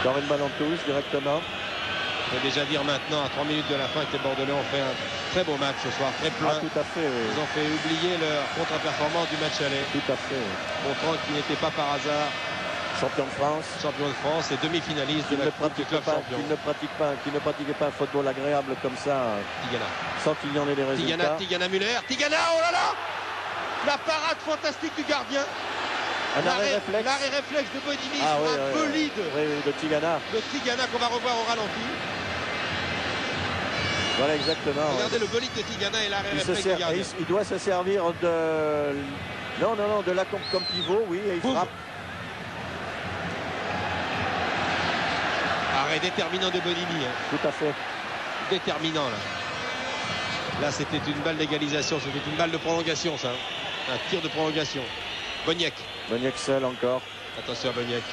Dans une balle en touche directement. On peut déjà dire maintenant, à 3 minutes de la fin, que les Bordelais ont fait un très beau match ce soir, très plein. Tout à fait, oui. Ils ont fait oublier leur contre-performance du match aller. Tout à fait. Montrant qu'ils n'étaient pas par hasard champion de France. Champion de France et demi-finaliste de la Coupe du club champion. Qui ne pratiquait pas un football agréable comme ça. Tigana. Sans qu'il y en ait des résultats. Tigana Muller. Tigana, oh là là! La parade fantastique du gardien. Un arrêt réflexe. L'arrêt réflexe de Bodini sur un bolide. Oui, de Tigana. De Tigana qu'on va revoir au ralenti. Voilà, exactement. Regardez le bolide de Tigana et l'arrêt réflexe du gardien. Il doit se servir de... Non, de la comme pivot, oui, et il frappe. Arrêt déterminant de Bonini. Tout à fait. Déterminant, là. Là, c'était une balle d'égalisation. C'était une balle de prolongation, ça. Un tir de prolongation. Boniek. Boniek seul encore. Attention à Boniek.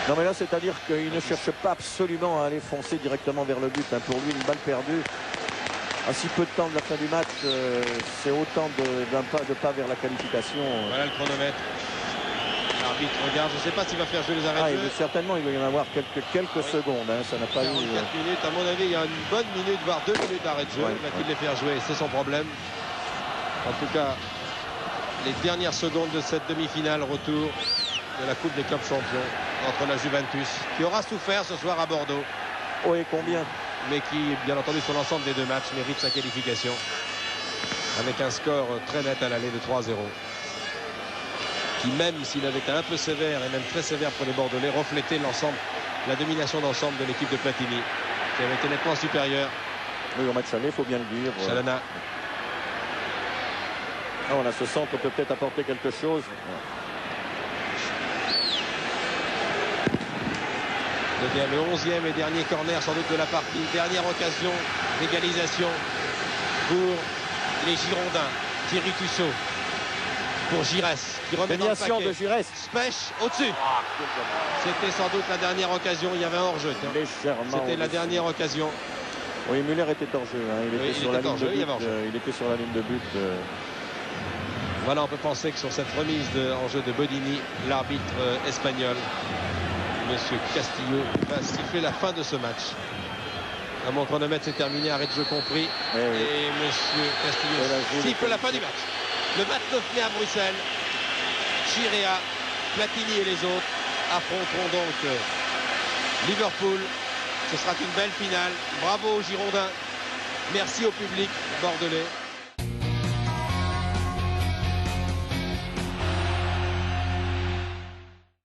Non, mais là, c'est-à-dire qu'il ne cherche pas absolument à aller foncer directement vers le but. Pour lui, une balle perdue. À si peu de temps de la fin du match, c'est autant de pas vers la qualification. Voilà le chronomètre. L'arbitre regarde, je ne sais pas s'il va faire jouer les arrêts de jeu. Certainement, il va y en avoir quelques secondes. Ça n'a pas eu... 44 minutes, à mon avis, il y a une bonne minute, voire 2 minutes d'arrêt de jeu. Va-t-il les faire jouer? C'est son problème. En tout cas, les dernières secondes de cette demi-finale, retour de la Coupe des clubs champions entre la Juventus, qui aura souffert ce soir à Bordeaux. Oh, et combien? Mais qui, bien entendu, sur l'ensemble des deux matchs, mérite sa qualification. Avec un score très net à l'aller de 3-0. Qui, même s'il avait été un peu sévère et même très sévère pour les Bordelais, reflétait l'ensemble, la domination d'ensemble de l'équipe de Platini, qui avait été nettement supérieure. Oui, au match aller, il faut bien le dire. Chalana. Ah, voilà, ce centre peut peut-être apporter quelque chose. Le 11e et dernier corner sans doute de la partie. Dernière occasion d'égalisation pour les Girondins. Thierry Tussaud. Pour Giresse qui remet dans le paquet. De Giresse. Spech au-dessus. C'était sans doute la dernière occasion. Il y avait un hors-jeu. C'était la dernière occasion. Oui, Muller était hors-jeu. Il était sur la ligne de but. Il était sur la ligne de but. Voilà, on peut penser que sur cette remise en jeu de Bodini, l'arbitre espagnol, Monsieur Castillo, va siffler la fin de ce match. À mon chronomètre, c'est terminé, arrêt de jeu compris. Et Monsieur Castillo siffle la fin du match. Le 29 mai à Bruxelles, Chirea, Platini et les autres affronteront donc Liverpool. Ce sera une belle finale. Bravo aux Girondins. Merci au public bordelais.